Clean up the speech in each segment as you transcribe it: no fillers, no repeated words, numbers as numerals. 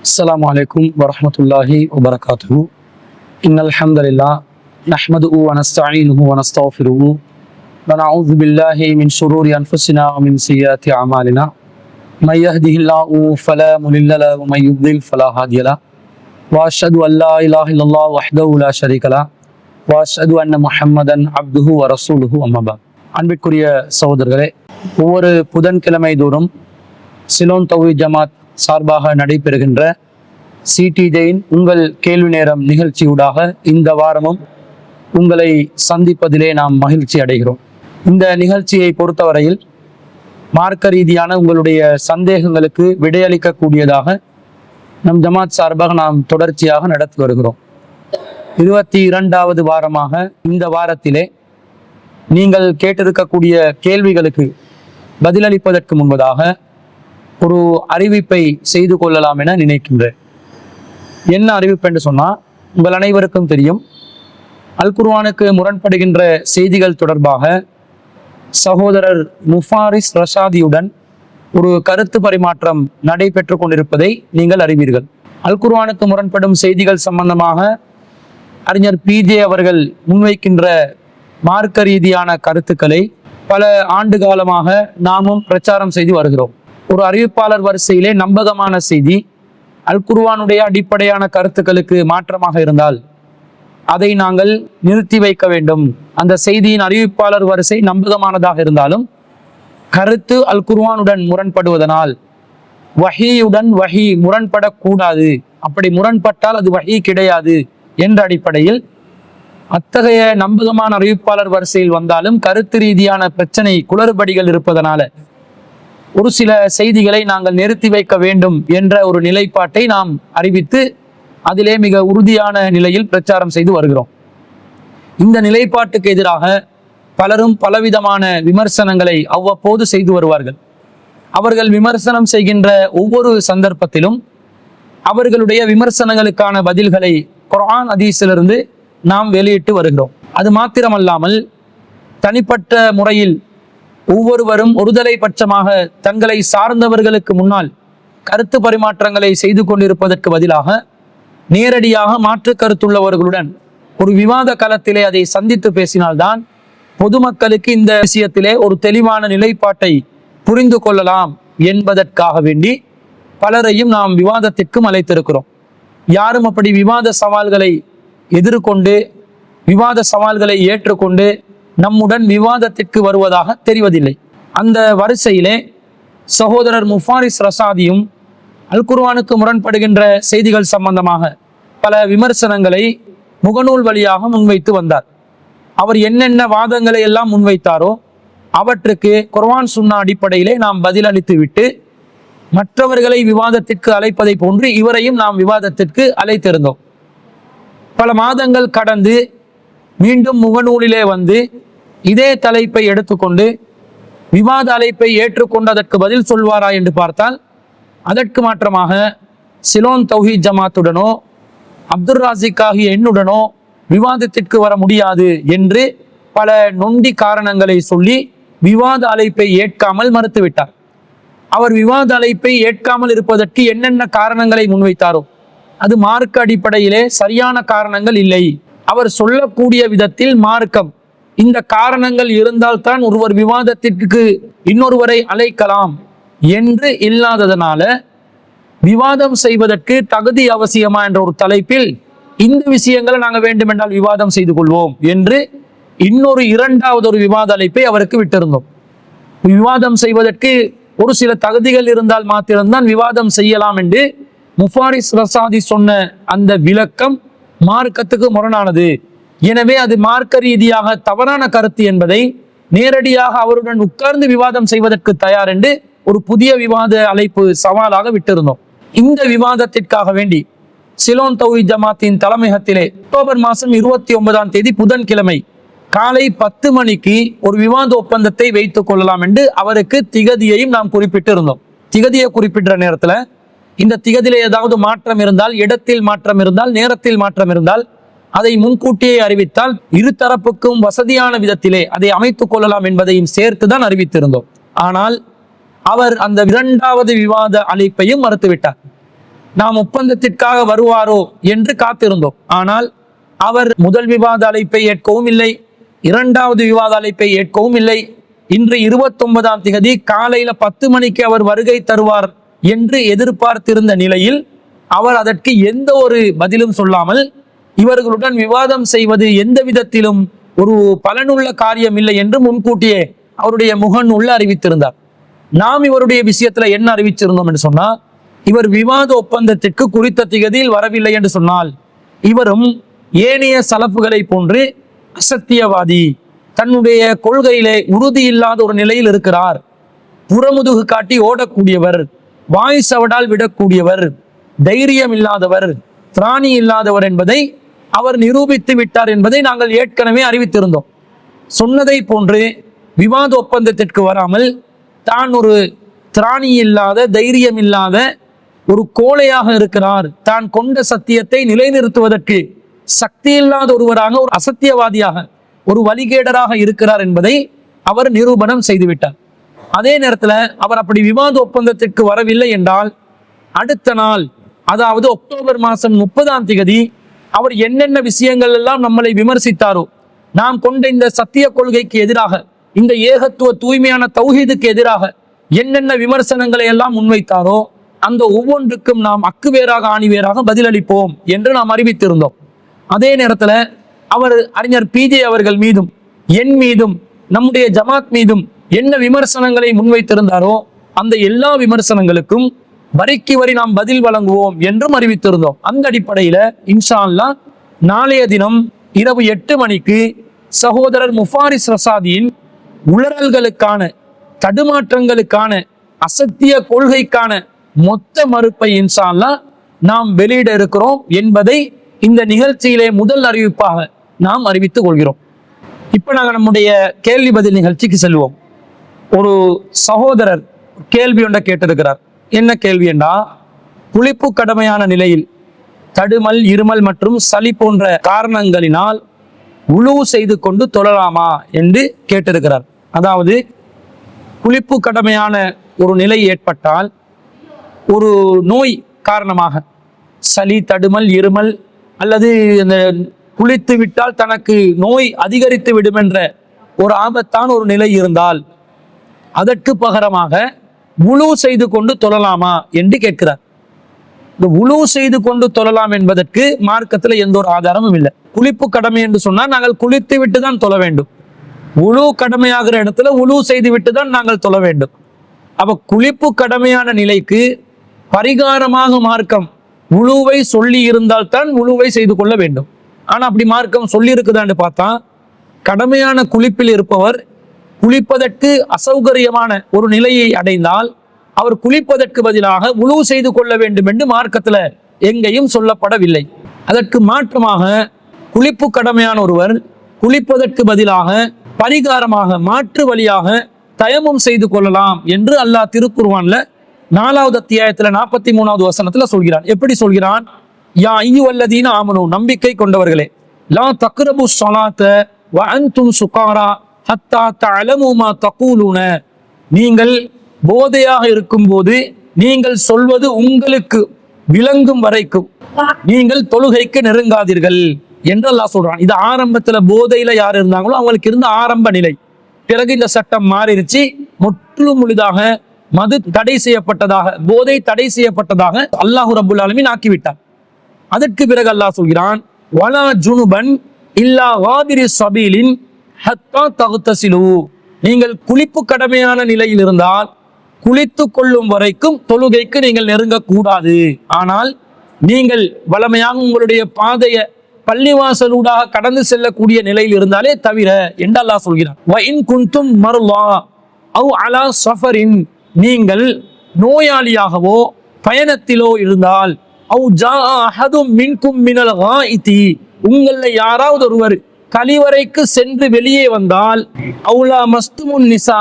السلام عليكم ورحمة الله وبركاته. إن الحمد لله نحمده ونستعينه ونستغفره ونعوذ بالله من شرور أنفسنا ومن سيئات أعمالنا. من يهده الله فلا مضل له ومن يضلل فلا هادي له. وأشهد أن لا إله إلا الله وحده لا شريك له وأشهد أن محمدا عبده ورسوله أما بعد. அன்பிற்குரிய சகோதரர்களே, ஒவ்வொரு புதன்கிழமை தோறும் சிலோன் தௌஹீத் ஜமாத் சார்பாக நடைபெறுகின்ற சிடிஜேயின் உங்கள் கேள்வி நேரம் நிகழ்ச்சியூடாக இந்த வாரமும் உங்களை சந்திப்பதிலே நாம் மகிழ்ச்சி அடைகிறோம். இந்த நிகழ்ச்சியை பொறுத்தவரையில் மார்க்க ரீதியான உங்களுடைய சந்தேகங்களுக்கு விடையளிக்கக்கூடியதாக நம் ஜமாத் சார்பாக நாம் தொடர்ச்சியாக நடத்தி வருகிறோம். 22வது வாரமாக இந்த வாரத்திலே நீங்கள் கேட்டிருக்கக்கூடிய கேள்விகளுக்கு பதிலளிப்பதற்கு முன்பதாக ஒரு அறிவிப்பை செய்து கொள்ளலாம் என நினைக்கின்றேன். என்ன அறிவிப்பு என்று சொன்னால், உங்கள் அனைவருக்கும் தெரியும், அல் குர்ஆனுக்கு முரண்படுகின்ற செய்திகள் தொடர்பாக சகோதரர் முஃபாரிஸ் ரஷாதியுடன் ஒரு கருத்து பரிமாற்றம் நடைபெற்று கொண்டிருப்பதை நீங்கள் அறிவீர்கள். அல் குர்ஆனுக்கு முரண்படும் செய்திகள் சம்பந்தமாக அறிஞர் பிஜே அவர்கள் முன்வைக்கின்ற மார்க்க ரீதியான கருத்துக்களை பல ஆண்டு காலமாக நாமும் பிரச்சாரம் செய்து வருகிறோம். ஒரு அறிவிப்பாளர் வரிசையிலே நம்பகமான செய்தி அல் குர்ஆனுடைய அடிப்படையான கருத்துக்களுக்கு மாற்றமாக இருந்தால் அதை நாங்கள் நிறுத்தி வைக்க வேண்டும். அந்த செய்தியின் அறிவிப்பாளர் வரிசை நம்பகமானதாக இருந்தாலும் கருத்து அல் குர்ஆனுடன் முரண்படுவதனால் வஹீயுடன் வஹீ முரண்படக்கூடாது, அப்படி முரண்பட்டால் அது வஹீ கிடையாது என்ற அடிப்படையில் அத்தகைய நம்பகமான அறிவிப்பாளர் வரிசையில் வந்தாலும் கருத்து ரீதியான பிரச்சனை குளறுபடிகள் இருப்பதனால ஒரு சில செய்திகளை நாங்கள் நிறுத்தி வைக்க வேண்டும் என்ற ஒரு நிலைப்பாட்டை நாம் அறிவித்து அதிலே மிக உறுதியான நிலையில் பிரச்சாரம் செய்து வருகிறோம். இந்த நிலைப்பாட்டுக்கு எதிராக பலரும் பலவிதமான விமர்சனங்களை அவ்வப்போது செய்து வருவார்கள். அவர்கள் விமர்சனம் செய்கின்ற ஒவ்வொரு சந்தர்ப்பத்திலும் அவர்களுடைய விமர்சனங்களுக்கான பதில்களை குர்ஆன் ஹதீஸிலிருந்து நாம் வெளியிட்டு வருகிறோம். அது மாத்திரமல்லாமல் தனிப்பட்ட முறையில் ஒவ்வொருவரும் ஒருதலை பட்சமாக தங்களை சார்ந்தவர்களுக்கு முன்னால் கருத்து பரிமாற்றங்களை செய்து கொண்டிருப்பதற்கு பதிலாக நேரடியாக மாற்று கருத்துள்ளவர்களுடன் ஒரு விவாத களத்திலே அதை சந்தித்து பேசினால்தான் பொதுமக்களுக்கு இந்த விஷயத்திலே ஒரு தெளிவான நிலைப்பாட்டை புரிந்து கொள்ளலாம் என்பதற்காக வேண்டி பலரையும் நாம் விவாதத்திற்கும் அழைத்திருக்கிறோம். யாரும் அப்படி விவாத சவால்களை எதிர்கொண்டு விவாத சவால்களை ஏற்றுக்கொண்டு நம்முடன் விவாதத்திற்கு வருவதாக தெரிவதில்லை. அந்த வரிசையிலே சகோதரர் முஃபாரிஸ் ரஷாதியும் அல் குர்ஆனுக்கு முரண்படுகின்ற செய்திகள் சம்பந்தமாக பல விமர்சனங்களை முகநூல் வழியாக முன்வைத்து வந்தார். அவர் என்னென்ன வாதங்களை எல்லாம் முன்வைத்தாரோ அவற்றுக்கு குர்ஆன் சுன்னா அடிப்படையிலே நாம் பதிலளித்து விட்டு மற்றவர்களை விவாதத்திற்கு அழைப்பதை போன்று இவரையும் நாம் விவாதத்திற்கு அழைத்திருந்தோம். பல மாதங்கள் கடந்து மீண்டும் முகநூலிலே வந்து இதே தலைப்பை எடுத்துக்கொண்டு விவாத அழைப்பை ஏற்றுக்கொண்டு அதற்கு பதில் சொல்வாரா என்று பார்த்தால் அதற்கு மாற்றமாக சிலோன் தௌஹீத் ஜமாத்துடனோ அப்துல் ராசிக் ஆகிய என்னுடனோ விவாதத்திற்கு வர முடியாது என்று பல நொண்டி காரணங்களை சொல்லி விவாத அழைப்பை ஏற்காமல் மறுத்துவிட்டார். அவர் விவாத அழைப்பை ஏற்காமல் இருப்பதற்கு என்னென்ன காரணங்களை முன்வைத்தாரோ அது மார்க்க அடிப்படையிலே சரியான காரணங்கள் இல்லை. அவர் சொல்லக்கூடிய விதத்தில் மார்க்கம் இந்த காரணங்கள் இருந்தால்தான் ஒருவர் விவாதத்திற்கு இன்னொருவரை அழைக்கலாம் என்று இல்லாததனால விவாதம் செய்வதற்கு தகுதி அவசியமா என்ற ஒரு தலைப்பில் இந்த விஷயங்களை நாங்கள் வேண்டுமென்றால் விவாதம் செய்து கொள்வோம் என்று இன்னொரு இரண்டாவது ஒரு விவாத அழைப்பை அவருக்கு விட்டிருந்தோம். விவாதம் செய்வதற்கு ஒரு சில தகுதிகள் இருந்தால் மாத்திரம்தான் விவாதம் செய்யலாம் என்று முஃபாரிஸ் ரஷாதி சொன்ன அந்த விளக்கம் மார்க்கத்துக்கு முரணானது. எனவே அது மார்க்க ரீதியாக தவறான கருத்து என்பதை நேரடியாக அவருடன் உட்கார்ந்து விவாதம் செய்வதற்கு தயார் என்று ஒரு புதிய விவாத அழைப்பு சவாலாக விட்டிருந்தோம். இந்த விவாதத்திற்காக வேண்டி சிலோன் தௌஹீத் ஜமாத்தின் தலைமையகத்திலே அக்டோபர் மாதம் 29ஆம் தேதி புதன்கிழமை காலை 10 மணிக்கு ஒரு விவாத ஒப்பந்தத்தை வைத்துக் கொள்ளலாம் என்று அவருக்கு திகதியையும் நாம் குறிப்பிட்டிருந்தோம். திகதியை குறிப்பிட்ட நேரத்தில் இந்த திகதியிலே ஏதாவது மாற்றம் இருந்தால், இடத்தில் மாற்றம் இருந்தால், நேரத்தில் மாற்றம் இருந்தால் அதை முன்கூட்டியே அறிவித்தால் இருதரப்புக்கும் வசதியான விதத்திலே அதை அமைத்துக் கொள்ளலாம் என்பதையும் சேர்த்துதான் அறிவித்திருந்தோம். ஆனால் அவர் அந்த இரண்டாவது விவாத அழைப்பையும் மறுத்துவிட்டார். நாம் ஒப்பந்தத்திற்காக வருவாரோ என்று காத்திருந்தோம். ஆனால் அவர் முதல் விவாத அழைப்பை ஏற்கவும் இல்லை, இரண்டாவது விவாத அழைப்பை ஏற்கவும் இல்லை. இன்று 29ஆம் தேதி காலையில 10 மணிக்கு அவர் வருகை தருவார் என்று எதிர்பார்த்திருந்த நிலையில் அவர் அதற்கு எந்த ஒரு பதிலும் சொல்லாமல் இவர்களுடன் விவாதம் செய்வது எந்த விதத்திலும் ஒரு பலனுள்ள காரியம் இல்லை என்று முன்கூட்டியே அவருடைய முகநூல்ல அறிவித்திருந்தார். நாம் இவருடைய விஷயத்துல என்ன அறிவிச்சிருந்தோம் என்று சொன்னா, இவர் விவாத ஒப்பந்தத்திற்கு குறித்த திகதியில் வரவில்லை என்று சொன்னால் இவரும் ஏனைய சலப்புகளை போன்று அசத்தியவாதி, தன்னுடைய கொள்கையிலே உறுதி இல்லாத ஒரு நிலையில் இருக்கிறார், புறமுதுகு காட்டி ஓடக்கூடியவர், வாய் சவடால் விடக்கூடியவர், தைரியம் இல்லாதவர், திராணி இல்லாதவர் என்பதை அவர் நிரூபித்து விட்டார் என்பதை நாங்கள் ஏற்கனவே அறிவித்திருந்தோம். சொன்னதை போன்று விவாத ஒப்பந்தத்திற்கு வராமல் தான் ஒரு திராணி இல்லாத, தைரியம் இல்லாத ஒரு கோழையாக இருக்கிறார், தான் கொண்ட சத்தியத்தை நிலைநிறுத்துவதற்கு சக்தி இல்லாத ஒருவராக, ஒரு அசத்தியவாதியாக, ஒரு வழிகேடராக இருக்கிறார் என்பதை அவர் நிரூபணம் செய்துவிட்டார். அதே நேரத்தில் அவர் அப்படி விவாத ஒப்பந்தத்திற்கு வரவில்லை என்றால் அடுத்த நாள், அதாவது அக்டோபர் மாதம் 30ஆம் தேதி அவர் என்னென்ன விஷயங்கள் எல்லாம் நம்மளை விமர்சித்தாரோ, நாம் கொண்ட இந்த சத்திய கொள்கைக்கு எதிராக, இந்த ஏகத்துவ தூய்மையான தௌஹீதுக்கு எதிராக என்னென்ன விமர்சனங்களை எல்லாம் முன்வைத்தாரோ அந்த ஒவ்வொன்றுக்கும் நாம் அக்குவேராக ஆணிவேராக பதிலளிப்போம் என்று நாம் அறிவித்திருந்தோம். அதே நேரத்தில் அவர் அறிஞர் பிஜே அவர்கள் மீதும் என் மீதும் நம்முடைய ஜமாத் மீதும் என்ன விமர்சனங்களை முன்வைத்திருந்தாரோ அந்த எல்லா விமர்சனங்களுக்கும் வரிக்கு வரி நாம் பதில் வழங்குவோம் என்றும் அறிவித்திருந்தோம். அந்த அடிப்படையில இன்ஷா அல்லாஹ் நாளைய தினம் இரவு 8 மணிக்கு சகோதரர் முஃபாரிஸ் ரசாதியின் உளறல்களுக்கான, தடுமாற்றங்களுக்கான, அசத்திய கொள்கைக்கான மொத்த மறுப்பை இன்ஷா அல்லாஹ் நாம் வெளியிட இருக்கிறோம் என்பதை இந்த நிகழ்ச்சியிலே முதல் அறிவிப்பாக நாம் அறிவித்துக் கொள்கிறோம். இப்ப நாங்கள் நம்முடைய கேள்வி பதில் நிகழ்ச்சிக்கு செல்வோம். ஒரு சகோதரர் கேள்வி ஒன்றை கேட்டிருக்கிறார். என்ன கேள்வி என்றா, குளிப்பு கடமையான நிலையில் தடுமல், இருமல் மற்றும் சளி போன்ற காரணங்களினால் உழு செய்து கொண்டு தொழலாமா என்று கேட்டிருக்கிறார். அதாவது குளிப்பு கடமையான ஒரு நிலை ஏற்பட்டால், ஒரு நோய் காரணமாக சளி, தடுமல், இருமல் அல்லது அந்த குளித்து விட்டால் தனக்கு நோய் அதிகரித்து விடும் என்ற ஒரு ஆபத்தான ஒரு நிலை இருந்தால் அதற்கு பகரமாக உழு செய்து கொண்டு தொழலாமா என்று கேட்கிறார். இந்த உழு செய்து கொண்டு தொழலாம் என்பதற்கு மார்க்கத்தில் எந்த ஒரு ஆதாரமும் இல்லை. குளிப்பு கடமை என்று சொன்னால் நாங்கள் குளித்து விட்டு தான் தொழ வேண்டும். உழு கடமையாகிற இடத்துல உழு செய்து விட்டு தான் நாங்கள் தொழ வேண்டும். அப்ப குளிப்பு கடமையான நிலைக்கு பரிகாரமாக மார்க்கம் உழுவை சொல்லி இருந்தால் தான் உழுவை செய்து கொள்ள வேண்டும். ஆனா அப்படி மார்க்கம் சொல்லி இருக்குதான்னு பார்த்தா, கடமையான குளிப்பில் இருப்பவர் குளிப்பதற்கு அசௌகரியமான ஒரு நிலையை அடைந்தால் அவர் குளிப்பதற்கு பதிலாக உழு செய்து கொள்ள வேண்டும் என்று மார்க்கத்துல எங்கேயும் சொல்லப்படவில்லை. அதற்கு மாற்றமாக குளிப்பு கடமையான ஒருவர் குளிப்பதற்கு பதிலாக பரிகாரமாக, மாற்று வழியாக தயமும் செய்து கொள்ளலாம் என்று அல்லாஹ் திருக்குர்ஆன்ல 4வது அத்தியாயத்துல 43வது வசனத்துல சொல்கிறான். எப்படி சொல்கிறான்? யா அய்யுஹல்லதீன ஆமனூ, நம்பிக்கை கொண்டவர்களே, லா தக்ரபு ஸலாத்த வ அன்தும் சுகாரா ஹத்தா தஅலமு மா தகூலுன, நீங்கள் போதையாக இருக்கும்போது நீங்கள் சொல்வது உங்களுக்கு விளங்கும் வரைக்கும் நீங்கள் தொழுகைக்கு நெருங்காதீர்கள் என்று அல்லாஹ் சொல்றான். இது ஆரம்பத்துல போதையில யார் இருந்தாங்களோ அவங்களுக்கு இருந்த ஆரம்ப நிலை. பிறகு இந்த சட்டம் மாறிடுச்சு, முற்றிலும் முழுதாக மது தடை செய்யப்பட்டதாக, போதை தடை செய்யப்பட்டதாக அல்லாஹ் ரப்புல் ஆலமீன் ஆக்கிவிட்டார். அதற்கு பிறகு அல்லாஹ் சொல்கிறான், வலா ஜுனுபன் இல்லா வாபிரி சபீலின் ஹத்தா தகுத்தசிலு, நீங்கள் குளிப்பு கடமையான நிலையில் இருந்தால் குளித்து கொள்ளும் வரைக்கும் தொழுகைக்கு நீங்கள் நெருங்கக்கூடாது. ஆனால் நீங்கள் வளமையாக உங்களுடைய பாதைய பள்ளிவாசலூடாக கடந்து செல்லக்கூடிய நிலையில் இருந்தாலே தவிர என்று அல்லாஹ் சொல்கிறான். வ இன் குன்தும் மர்லா அவ் அலா சஃபரின், நீங்கள் நோயாளியாகவோ பயணத்திலோ இருந்தால், அவ் ஜா அஹதும் மின்கும் மினல் காயிதி, உங்களில் யாராவது ஒருவர் கழிவறைக்கு சென்று வெளியே வந்தால், அவுலா மஸ்துமுன் நிசா,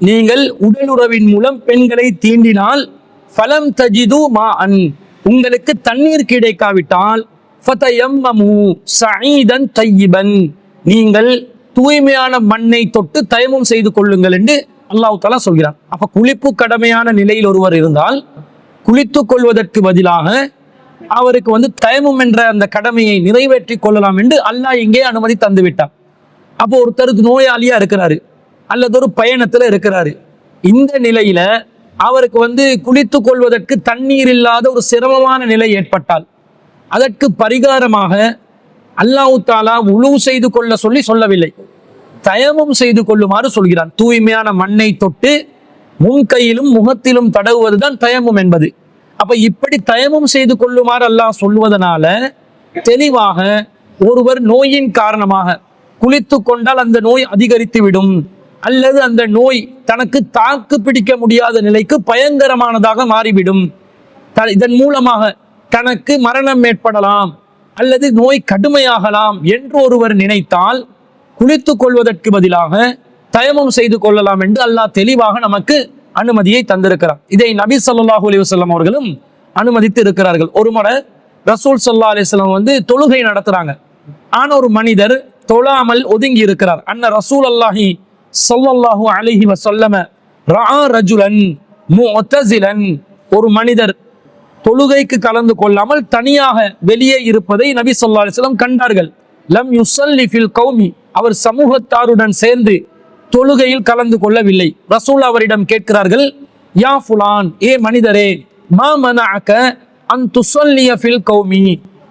நீங்கள் உடலுறவின் மூலம் பெண்களை தீண்டினால், ஃபலம் தஜிது மா அன், உங்களுக்கு தண்ணீர் கிடைக்காவிட்டால், ஃபதயம்மமு ஸஈதன் தய்யிபன், நீங்கள் தூய்மையான மண்ணை தொட்டு தயமும் செய்து கொள்ளுங்கள் என்று அல்லாஹ் தஆலா சொல்கிறான். அப்ப குளிப்பு கடமையான நிலையில் ஒருவர் இருந்தால் குளித்துக் கொள்வதற்கு பதிலாக அவருக்கு வந்து தயமும் என்ற அந்த கடமையை நிறைவேற்றி கொள்ளலாம் என்று அல்லாஹ் இங்கே அனுமதி தந்து விட்டார். அப்போ ஒருத்தருக்கு நோயாளியா இருக்கிறாரு அல்லது ஒரு பயணத்துல இருக்கிறாரு. இந்த நிலையில அவருக்கு வந்து குளித்துக் கொள்வதற்கு தண்ணீர் இல்லாத ஒரு சிரமமான நிலை ஏற்பட்டால் அதற்கு பரிகாரமாக அல்லாஹ் தாலா உழு செய்து கொள்ள சொல்லவில்லை, தயமும் செய்து கொள்ளுமாறு சொல்கிறான். தூய்மையான மண்ணை தொட்டு முன்கையிலும் முகத்திலும் தடவுவதுதான் தயமும் என்பது. அப்ப இப்படி தயமும் செய்து கொள்ளுமாறு அல்லாஹ் சொல்வதனால தெளிவாக ஒருவர் நோயின் காரணமாக குளித்து கொண்டால் அந்த நோய் அதிகரித்து விடும் அல்லது அந்த நோய் தனக்கு தாக்கு பிடிக்க முடியாத நிலைக்கு பயங்கரமானதாக மாறிவிடும், இதன் மூலமாக தனக்கு மரணம் ஏற்படலாம் அல்லது நோய் கடுமையாகலாம் என்று ஒருவர் நினைத்தால் குளித்துக் கொள்வதற்கு பதிலாக தயமம் செய்து கொள்ளலாம் என்று அல்லாஹ் தெளிவாக நமக்கு அனுமதியை தந்திருக்கிறார். இதை நபி ஸல்லல்லாஹு அலைஹி வஸல்லம் அவர்களும் அனுமதித்து இருக்கிறார்கள். ஒரு முறை ரசூல் ஸல்லல்லாஹு அலைஹி வஸல்லம் வந்து தொழுகை நடத்துறாங்க. ஆனா ஒரு மனிதர் தொழாமல் ஒதுங்கி இருக்கிறார். அன்ன ரசூலுல்லாஹி ஸல்லல்லாஹு அலைஹி வஸல்லம் ரஆ ரஜுலன் முஅ்தஸிலன், ஒரு மனிதர் தொழுகைக்கு கலந்து கொள்ளாமல் தனியாக வெளியே இருப்பதை நபி ஸல்லல்லாஹு அலைஹி வஸல்லம் கண்டார்கள். லம் யுஸல்லி ஃபில் கௌமி, அவர் சமூகத்தாருடன் சேர்ந்து தொழுகையில் கலந்து கொள்ளவில்லை. ரசூல் அவரிடம் கேட்கிறார்கள், யா ஃபுலான், ஏ மனிதரே, மா மனஅக அன் துஸல்லிய ஃபில் கௌமி,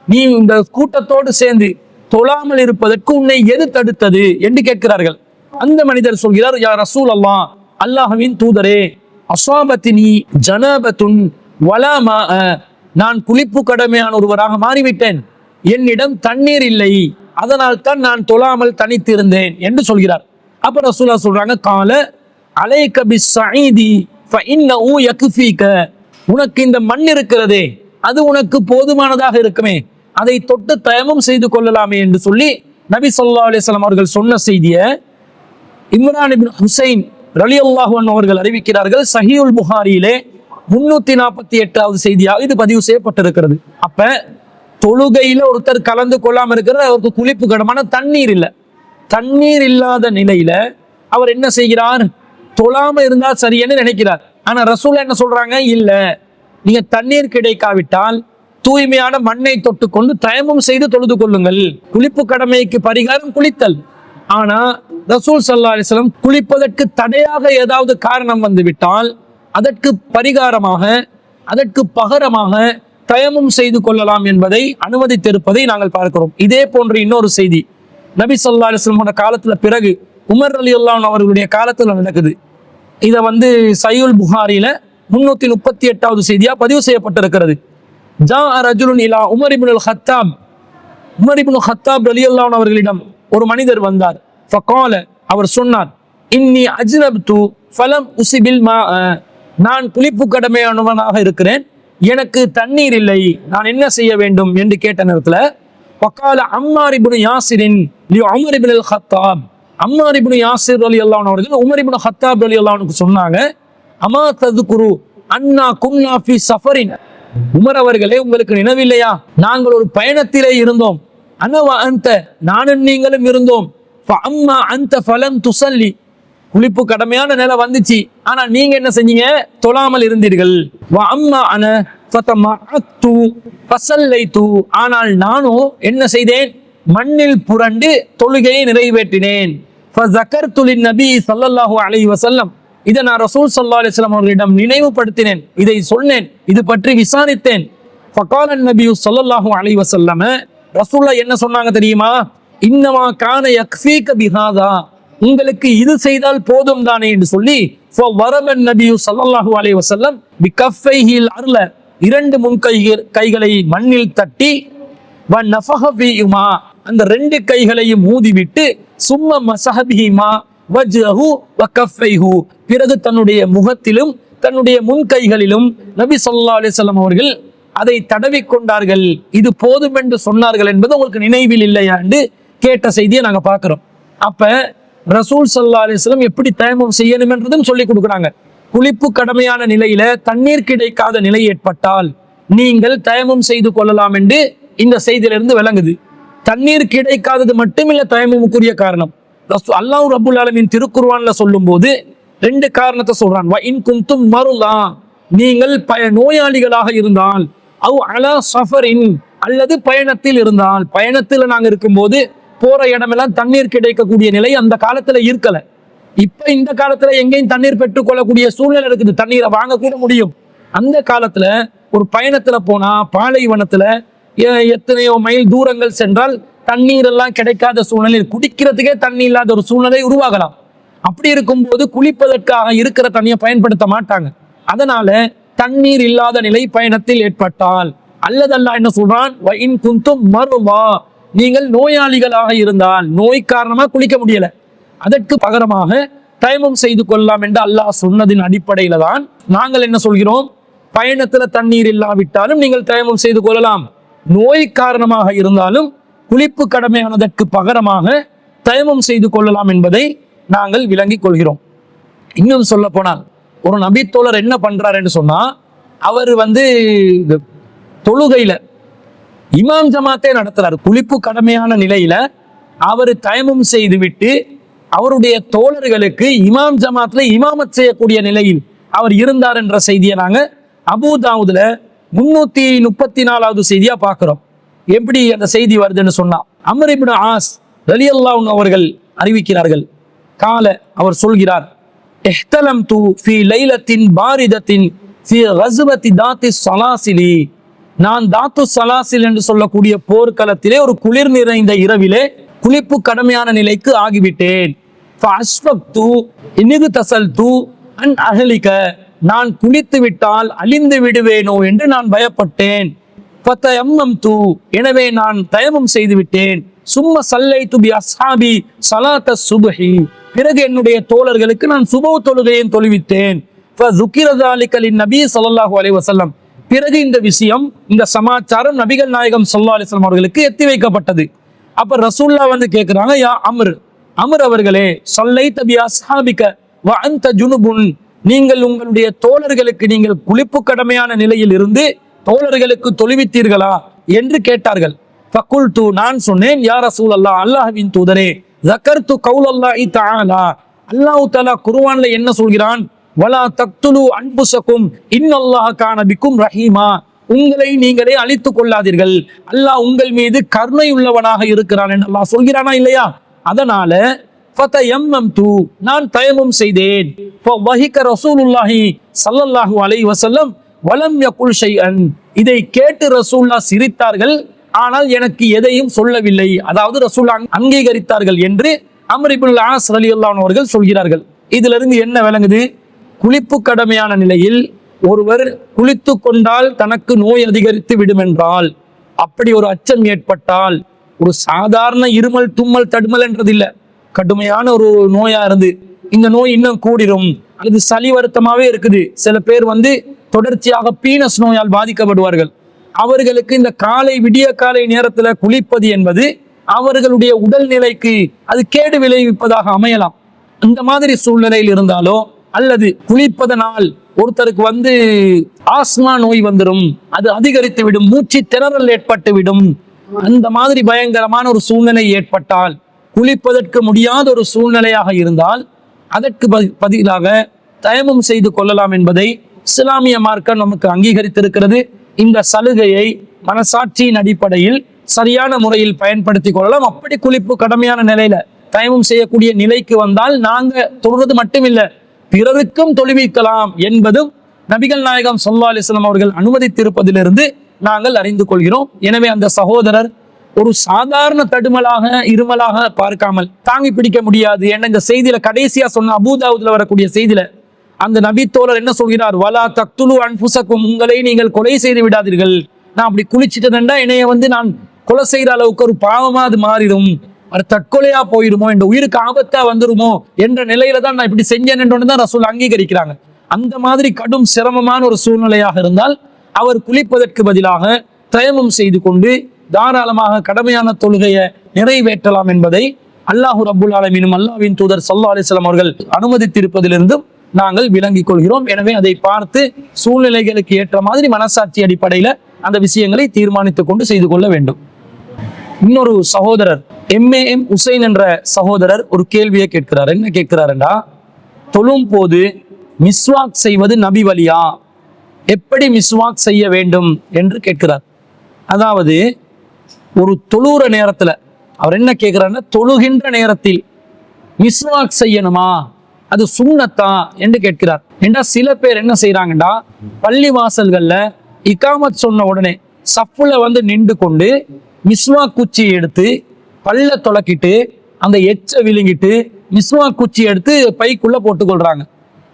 நீ இந்த கூட்டத்தோடு சேர்ந்து தொழாமல் இருப்பதற்கு உன்னை எது தடுத்தது என்று கேட்கிறார்கள். அந்த மனிதர் சொல்கிறார், யா ரசூல் அல்லாஹ், அல்லாஹ்வின் தூதரே, அஸாபத்தினி ஜனாபத்துன் வலா மா, நான் குளிப்பு கடமையான ஒருவராக மாறிவிட்டேன், என்னிடம் தண்ணீர் இல்லை, அதனால் தான் நான் தொழாமல் தனித்திருந்தேன் என்று சொல்கிறார். அப்ப ரசூலுல்லாஹ் சொல்றாங்க, கால அலைக பிஸ்ஸஈதி ஃபஇன்னஹு யக்ஃபீக, உனக்கு இந்த மண் இருக்கிறதே அது உனக்கு போதுமானதாக இருக்குமே, அதை தொட்டு தயமம் செய்து கொள்ளலாமே என்று சொல்லி நபி ஸல்லல்லாஹு அலைஹி வஸல்லம் அவர்கள் சொன்ன செய்தியை இம்ரான் இப்னு ஹுசைன் ரலியல்லாஹு அன்ஹு அவர்கள் அறிவிக்கிறார்கள். சஹீஹுல் புகாரியிலே 348வது செய்தியாக இது பதிவு செய்யப்பட்டிருக்கிறது. அப்ப தொழுகையில ஒருத்தர் கலந்து கொள்ளாம இருக்கிற அவருக்கு குளிப்பு கடமான தண்ணீர் இல்லை. தண்ணீர் இல்லாத நிலையில அவர் என்ன செய்கிறார், தொழாம இருந்தா சரியன்னு நினைக்கிறார். ஆனா ரசூல் என்ன சொல்றாங்க, இல்ல, நீங்க தண்ணீர் கிடைக்காவிட்டால் தூய்மையான மண்ணை தொட்டு கொண்டு தயமம் செய்து தொழுது கொள்ளுங்கள். குளிப்பு கடமைக்கு பரிகாரம் குளித்தல். ஆனா ரசூல் ஸல்லல்லாஹு அலைஹி வஸல்லம் குளிப்பதற்கு தடையாக ஏதாவது காரணம் வந்து விட்டால் அதற்கு பரிகாரமாக அதற்கு பகரமாக தயமம் செய்து கொள்ளலாம் என்பதை அனுமதித்திருப்பதை நாங்கள் பார்க்கிறோம். இதே போன்ற இன்னொரு செய்தி நபி ஸல்லல்லாஹு அலைஹி வஸல்லம் காலத்துல பிறகு உமர் ரலியல்லாஹு அன்ஹு அவர்களுடைய காலத்துல நடக்குது. இதை வந்து சஹீஹுல் புகாரியில 338வது செய்தியா பதிவு செய்யப்பட்டிருக்கிறது. ஜா ரஜுலுன் இலா உமர் இப்னுல் ஹத்தாப், உமர் இப்னு ஹத்தாப் ரலியல்லாஹு அன்ஹு அவர்களிடம் ஒரு மனிதர் வந்தார். ஃபகால, அவர் சொன்னார், இன்னி அஜ்னப்து ஃபலம் உஸிபில் மா, நான் குளிப்பு கடமையானவனாக இருக்கிறேன், எனக்கு தண்ணீர் இல்லை, நான் என்ன செய்ய வேண்டும் என்று கேட்ட நேரத்துல ஃபகால அம்மார் இப்னு யாசிரின் லி உமர் இப்னுல் ஹத்தாப், அம்மார் இப்னு யாசிர் ரலியல்லாஹு அன்ஹு அவர்கள் உமர் இப்னு ஹத்தாப் ரலியல்லாஹு அன்ஹுக்கு சொன்னாங்க, அமா தذ்குரு அன்னா குன்னா ஃபீ சஃபரின், உமர் அவர்களே, உங்களுக்கு நினைவில்லையா, நாங்கள் ஒரு பயணத்திலே இருந்தோம், அனவ அன்த, நானும் நீங்களும் இருந்தோம், ஃபஅம்மா அன்த ஃபலம் துஸல்லி, குளிப்பு கடமையான நிலை வந்துச்சு, ஆனா நீங்க என்ன செஞ்சீங்க, தொழாமல் இருந்தீர்கள். வ அம்மா அன ஃபதமஅத்து ஃபஸல்லைது, ஆனால் நானும் என்ன செய்தேன், மண்ணில் புரண்டு தொழுகையை நிறைவேற்றினேன். ஃபஸகர்து லின்னபி ஸல்லல்லாஹு அலைஹி வஸல்லம், இதை நான் ரசூல் ஸல்லல்லாஹு அலைஹி வஸல்லம் அவர்களிடம் நினைவுபடுத்தினேன், இதை சொன்னேன், இது பற்றி விசாரித்தேன். ஃபகால நபி ஸல்லல்லாஹு அலைஹி வஸல்லம், ரசூலுல்லாஹ் என்ன சொன்னாங்க தெரியுமா, இன்னமா கான யக்ஃபீக பிஹாதா, உங்களுக்கு இது செய்தால் போதும் தானே என்று சொல்லி ஃபவரபன் நபி ஸல்லல்லாஹு அலைஹி வஸல்லம் பிகஃபைஹில் அர்ல, இரண்டு முன் கைகளை மண்ணில் தட்டி வ நஃபஹ ஃபீஹிமா, அந்த ரெண்டு கைகளையும் ஊதிவிட்டு சும்ம மஸஹ பிஹிமா வஜ்ஹு வ கஃபைஹு, பிறகு தன்னுடைய முகத்திலும் தன்னுடைய முன் கைகளிலும் நபி ஸல்லல்லாஹு அலைஹி வஸல்லம் அவர்கள் அதை தடவி கொண்டார்கள், இது போதும் என்று சொன்னார்கள் என்பது உங்களுக்கு நினைவில் இல்லையா என்று கேட்ட செய்தியை நாங்க பார்க்கிறோம். அப்ப ரசூல் ஸல்லல்லாஹு அலைஹி வஸல்லம் எப்படி தயமம் செய்யணும் என்றதும் சொல்லி கொடுக்குறாங்க. குளிப்பு கடமையான நிலையில தண்ணீர் கிடைக்காத நிலை ஏற்பட்டால் நீங்கள் தயமம் செய்து கொள்ளலாம் என்று இந்த செய்தியிலிருந்து விளங்குது. தண்ணீர் கிடைக்காதது மட்டுமில்ல தயமமுக்குரிய காரணம். அல்லாஹ் ரப்புல் ஆலமீன் திருக்குர்ஆன்ல சொல்லும் போது ரெண்டு காரணத்தை சொல்றான். வ இன் குன்தும் மருலா, நீங்கள் நோயாளிகளாக இருந்தால், அவ் அலா சஃபரின், அல்லது பயணத்தில் இருந்தால். பயணத்தில் நாங்க இருக்கும்போது போற இடமெல்லாம் தண்ணீர் கிடைக்கக்கூடிய நிலை அந்த காலத்துல இருக்கல. இப்ப இந்த காலத்துல எங்கேயும் தண்ணீர் பெற்றுக்கொள்ளக்கூடிய சூழ்நிலை இருக்குது, தண்ணீரை வாங்க கூட முடியும். அந்த காலத்துல ஒரு பயணத்துல போனா பாலைவனத்துல எத்தனையோ மைல் தூரங்கள் சென்றால் தண்ணீர் எல்லாம் கிடைக்காத சூழ்நிலை, குடிக்கிறதுக்கே தண்ணி இல்லாத ஒரு சூழ்நிலை உருவாகலாம். அப்படி இருக்கும்போது குளிப்பதற்காக இருக்கிற தண்ணியை பயன்படுத்த மாட்டாங்க. அதனால தண்ணீர் இல்லாத நிலை பயணத்தில் ஏற்பட்டால், அல்லது அல்லாஹ் என்ன சொல்றான், வஇன் குந்தும் மர்வா, நீங்கள் நோயாளிகளாக இருந்தால், நோய் காரணமா குளிக்க முடியல, அதற்கு பகரமாக தயமம் செய்து கொள்ளலாம் என்று அல்லாஹ் சொன்னதின் அடிப்படையில தான் நாங்கள் என்ன சொல்கிறோம், பயணத்துல தண்ணீர் இல்லாவிட்டாலும் நீங்கள் தயமம் செய்து கொள்ளலாம். நோய் காரணமாக இருந்தாலும் குளிப்பு கடமையானதற்கு பகரமாக தயமம் செய்து கொள்ளலாம் என்பதை நாங்கள் விளங்கிக் கொள்கிறோம். இன்னும் சொல்ல போனால், ஒரு நபித்தோழர் என்ன பண்றாருன்னு சொன்னா, அவர் தொழுகையில இமாம் ஜமாத்தே நடத்துறாரு. குளிப்பு கடமையான நிலையில அவர் தயமம் செய்து விட்டு அவருடைய தோழர்களுக்கு இமாம் ஜமாத்ல இமாமத் செய்யக்கூடிய நிலையில் அவர் இருந்தார் என்ற செய்தியை நாங்க அபூதாவுதுல 334வது செய்தியா பார்க்கிறோம். எப்படி அந்த செய்தி வருதுன்னு சொன்னா, அம்ர் இப்னு ஆஸ் ரலியல்லாஹு அன்ஹு அவர்கள் அறிவிக்கிறார்கள். கால, அவர் சொல்கிறார், இஹ்தலம்து ஃபீ லைலத்தின் பாரிதத்தின் ஃபீ கஸ்வத்தி தாத்தி ஸலாசிலி, நான் தாத்து ஸலாசில் என்று சொல்லக்கூடிய போர்க்களத்திலே ஒரு குளிர் நிறைந்த இரவிலே குளிப்பு கடமையான நிலைக்கு ஆகிவிட்டேன். ஃபஅஸ்ஃபக்து இன்இக்தஸல்து அன் அஹ்லிக, நான் குளித்து விட்டால் அழிந்து விடுவேனோ என்று நான் பயப்பட்டேன். ஃபதயம்மம்து, எனவே நான் தயமம் செய்து விட்டேன். சும்ம ஸல்லைது பி அஸ்ஹாபி ஸலாத்த சுப்ஹி, பிறகு என்னுடைய தோழர்களுக்கு நான் சுபஹ் தொழுகையை தொழுவித்தேன். ஃபதுகிர ஸாலிக லின்னபி ஸல்லல்லாஹு அலைஹி வஸல்லம், பிறகு இந்த விஷயம், இந்த சமாச்சாரம் நபிகள் நாயகம் ஸல்லல்லாஹு அலைஹி வஸல்லம் அவர்களுக்கு எத்தி வைக்கப்பட்டது. அப்ப ரசூலுல்லாஹ் கேட்கிறாங்க, யா அம்ர் அவர்களே, ஸல்லைத பி அஸ்ஹாபிக வ அன்த ஜுனுபுன், நீங்கள் உங்களுடைய தோழர்களுக்கு நீங்கள் குளிப்பு கடமையான நிலையில் இருந்து தோழர்களுக்கு தொழுவித்தீர்களா என்று கேட்டார்கள். ஃபகுல்து, நான் சொன்னேன், யா ரசூலல்லாஹ், அல்லாஹ்வின் தூதரே, ஸக்கர்து கௌலல்லாஹி தஆலா, அல்லாஹ் தஆலா குர்ஆன்ல என்ன சொல்கிறான், வலா தக்துலு அன்ஃபுஸகும் இன்னல்லாஹ கான பிக்கும் ரஹீமா, உங்களை நீங்களே அழித்துக் கொள்ளாதீர்கள், அல்லாஹ் உங்கள் மீது கருணை உள்ளவனாக இருக்கிறான் என்று அல்லாஹ் சொல்கிறானா இல்லையா? அதனால ஃபதயம்மம்து, நான் தயமம் செய்தேன். ஃபவஹிக ரசூலுல்லாஹி ஸல்லல்லாஹு அலைஹி வஸல்லம் வலம் யகுல் ஷைஅன், இதை கேட்டு ரசூலுல்லாஹ் சிரித்தார்கள், ஆனால் எனக்கு எதையும் சொல்லவில்லை. அதாவது ரசூலுல்லாஹ் அங்கீகரித்தார்கள் என்று அம்ர் இப்னுல் ஆஸ் ரலியல்லாஹு அன்ஹு அவர்கள் சொல்கிறார்கள். இதிலிருந்து என்ன விளங்குது, குளிப்பு கடமையான நிலையில் ஒருவர் குளித்து கொண்டால் தனக்கு நோய் அதிகரித்து விடும் என்றால், அப்படி ஒரு அச்சம் ஏற்பட்டால், ஒரு சாதாரண இருமல் தும்மல் தடுமல் என்றது இல்லை, கடுமையான ஒரு நோயா இருந்து இந்த நோய் இன்னும் கூடிரும், அல்லது சளி வருத்தமாவே இருக்குது, சில பேர் தொடர்ச்சியாக பீனஸ் நோயால் பாதிக்கப்படுவார்கள், அவர்களுக்கு இந்த விடிய காலை நேரத்துல குளிப்பது என்பது அவர்களுடைய உடல்நிலைக்கு அது கேடு விளைவிப்பதாக அமையலாம். இந்த மாதிரி சூழ்நிலையில் இருந்தாலோ, அல்லது குளிப்பதனால் ஒருத்தருக்கு ஆஸ்மா நோய் வந்துடும், அது அதிகரித்து விடும், மூச்சு திணறல் ஏற்பட்டு விடும், அந்த மாதிரி பயங்கரமான ஒரு சூழ்நிலை ஏற்பட்டால், குளிப்பதற்கு முடியாத ஒரு சூழ்நிலையாக இருந்தால் அதற்கு பதிலாக தயமம் செய்து கொள்ளலாம் என்பதை இஸ்லாமிய மார்க்கம் நமக்கு அங்கீகரித்திருக்கிறது. இந்த சலுகையை மனசாட்சியின் அடிப்படையில் சரியான முறையில் பயன்படுத்தி கொள்ளலாம். அப்படி குளிப்பு கடமையான நிலையில தயமம் செய்யக்கூடிய நிலைக்கு வந்தால் நாங்க தொழுவது மட்டுமில்ல, பிறருக்கும் தொழுவிக்கலாம் என்பதும் நபிகள் நாயகம் ஸல்லல்லாஹு அலைஹி வஸல்லம் அவர்கள் அனுமதித்திருப்பதிலிருந்து நாங்கள் அறிந்து கொள்கிறோம். எனவே அந்த சகோதரர் ஒரு சாதாரண தடுமலாக இருமலாக பார்க்காமல், தாங்கி பிடிக்க முடியாது என்ற இந்த செய்தியில கடைசியா சொன்ன அபூதாவுதுல வரக்கூடிய செய்தியில அந்த நபி தோழர் என்ன சொல்கிறார், வலா தக்துலு அன்ஃபுஸகும், உங்களை நீங்கள் கொலை செய்து விடாதீர்கள், நான் அப்படி குளிச்சுட்டேன்டா என்னைய நான் கொலை செய்யற அளவுக்கு ஒரு பாவமா அது மாறிடும், அது தற்கொலையா போயிடுமோ, என்ற உயிருக்கு ஆபத்தா வந்துருமோ என்ற நிலையில தான் நான் இப்படி செஞ்சேன் என்று தான் ரசூல் அங்கீகரிக்கிறாங்க. அந்த மாதிரி கடும் சிரமமான ஒரு சூழ்நிலையாக இருந்தால் அவர் குளிப்பதற்கு பதிலாக தயமம் செய்து கொண்டு தாராளமாக கடமையான தொழுகையை நிறைவேற்றலாம் என்பதை அல்லாஹு ரப்புல் ஆலமீனும் அல்லாஹ்வின் தூதர் ஸல்லல்லாஹு அலைஹி வஸல்லம் அவர்கள் அனுமதித்திருப்பதிலிருந்தும் நாங்கள் விளங்கிக் கொள்கிறோம். எனவே அதை பார்த்து சூழ்நிலைகளுக்கு ஏற்ற மாதிரி மனசாட்சி அடிப்படையில அந்த விஷயங்களை தீர்மானித்துக் கொண்டு செய்து கொள்ள வேண்டும். இன்னொரு சகோதரர் MAM உசைன் என்ற சகோதரர் ஒரு கேள்வியை கேட்கிறார். என்ன கேட்கிறாருண்டா, தொழும் போது மிஸ்வாக் செய்வது நபி வழியா எப்படி மிஸ்வாக் செய்ய வேண்டும் என்று கேட்கிறார். அதாவது ஒரு தொழுகிற நேரத்துல அவர் என்ன கேட்கிறாருன்னா, தொழுகின்ற நேரத்தில் மிஸ்வாக் செய்யணுமா, அது சுன்னத்தா என்று கேட்கிறார். ஏண்டா சில பேர் என்ன செய்யறாங்கடா, பள்ளி வாசல்கள்ல இகாமத் சொன்ன உடனே சப்புல வந்து நின்று கொண்டு மிஸ்வாக் குச்சியை எடுத்து பல்ல தொலைக்கிட்டு அந்த எச்ச விழுங்கிட்டு மிஸ்வாக் குச்சி எடுத்து பைக்குள்ள போட்டுக்கொள்றாங்க.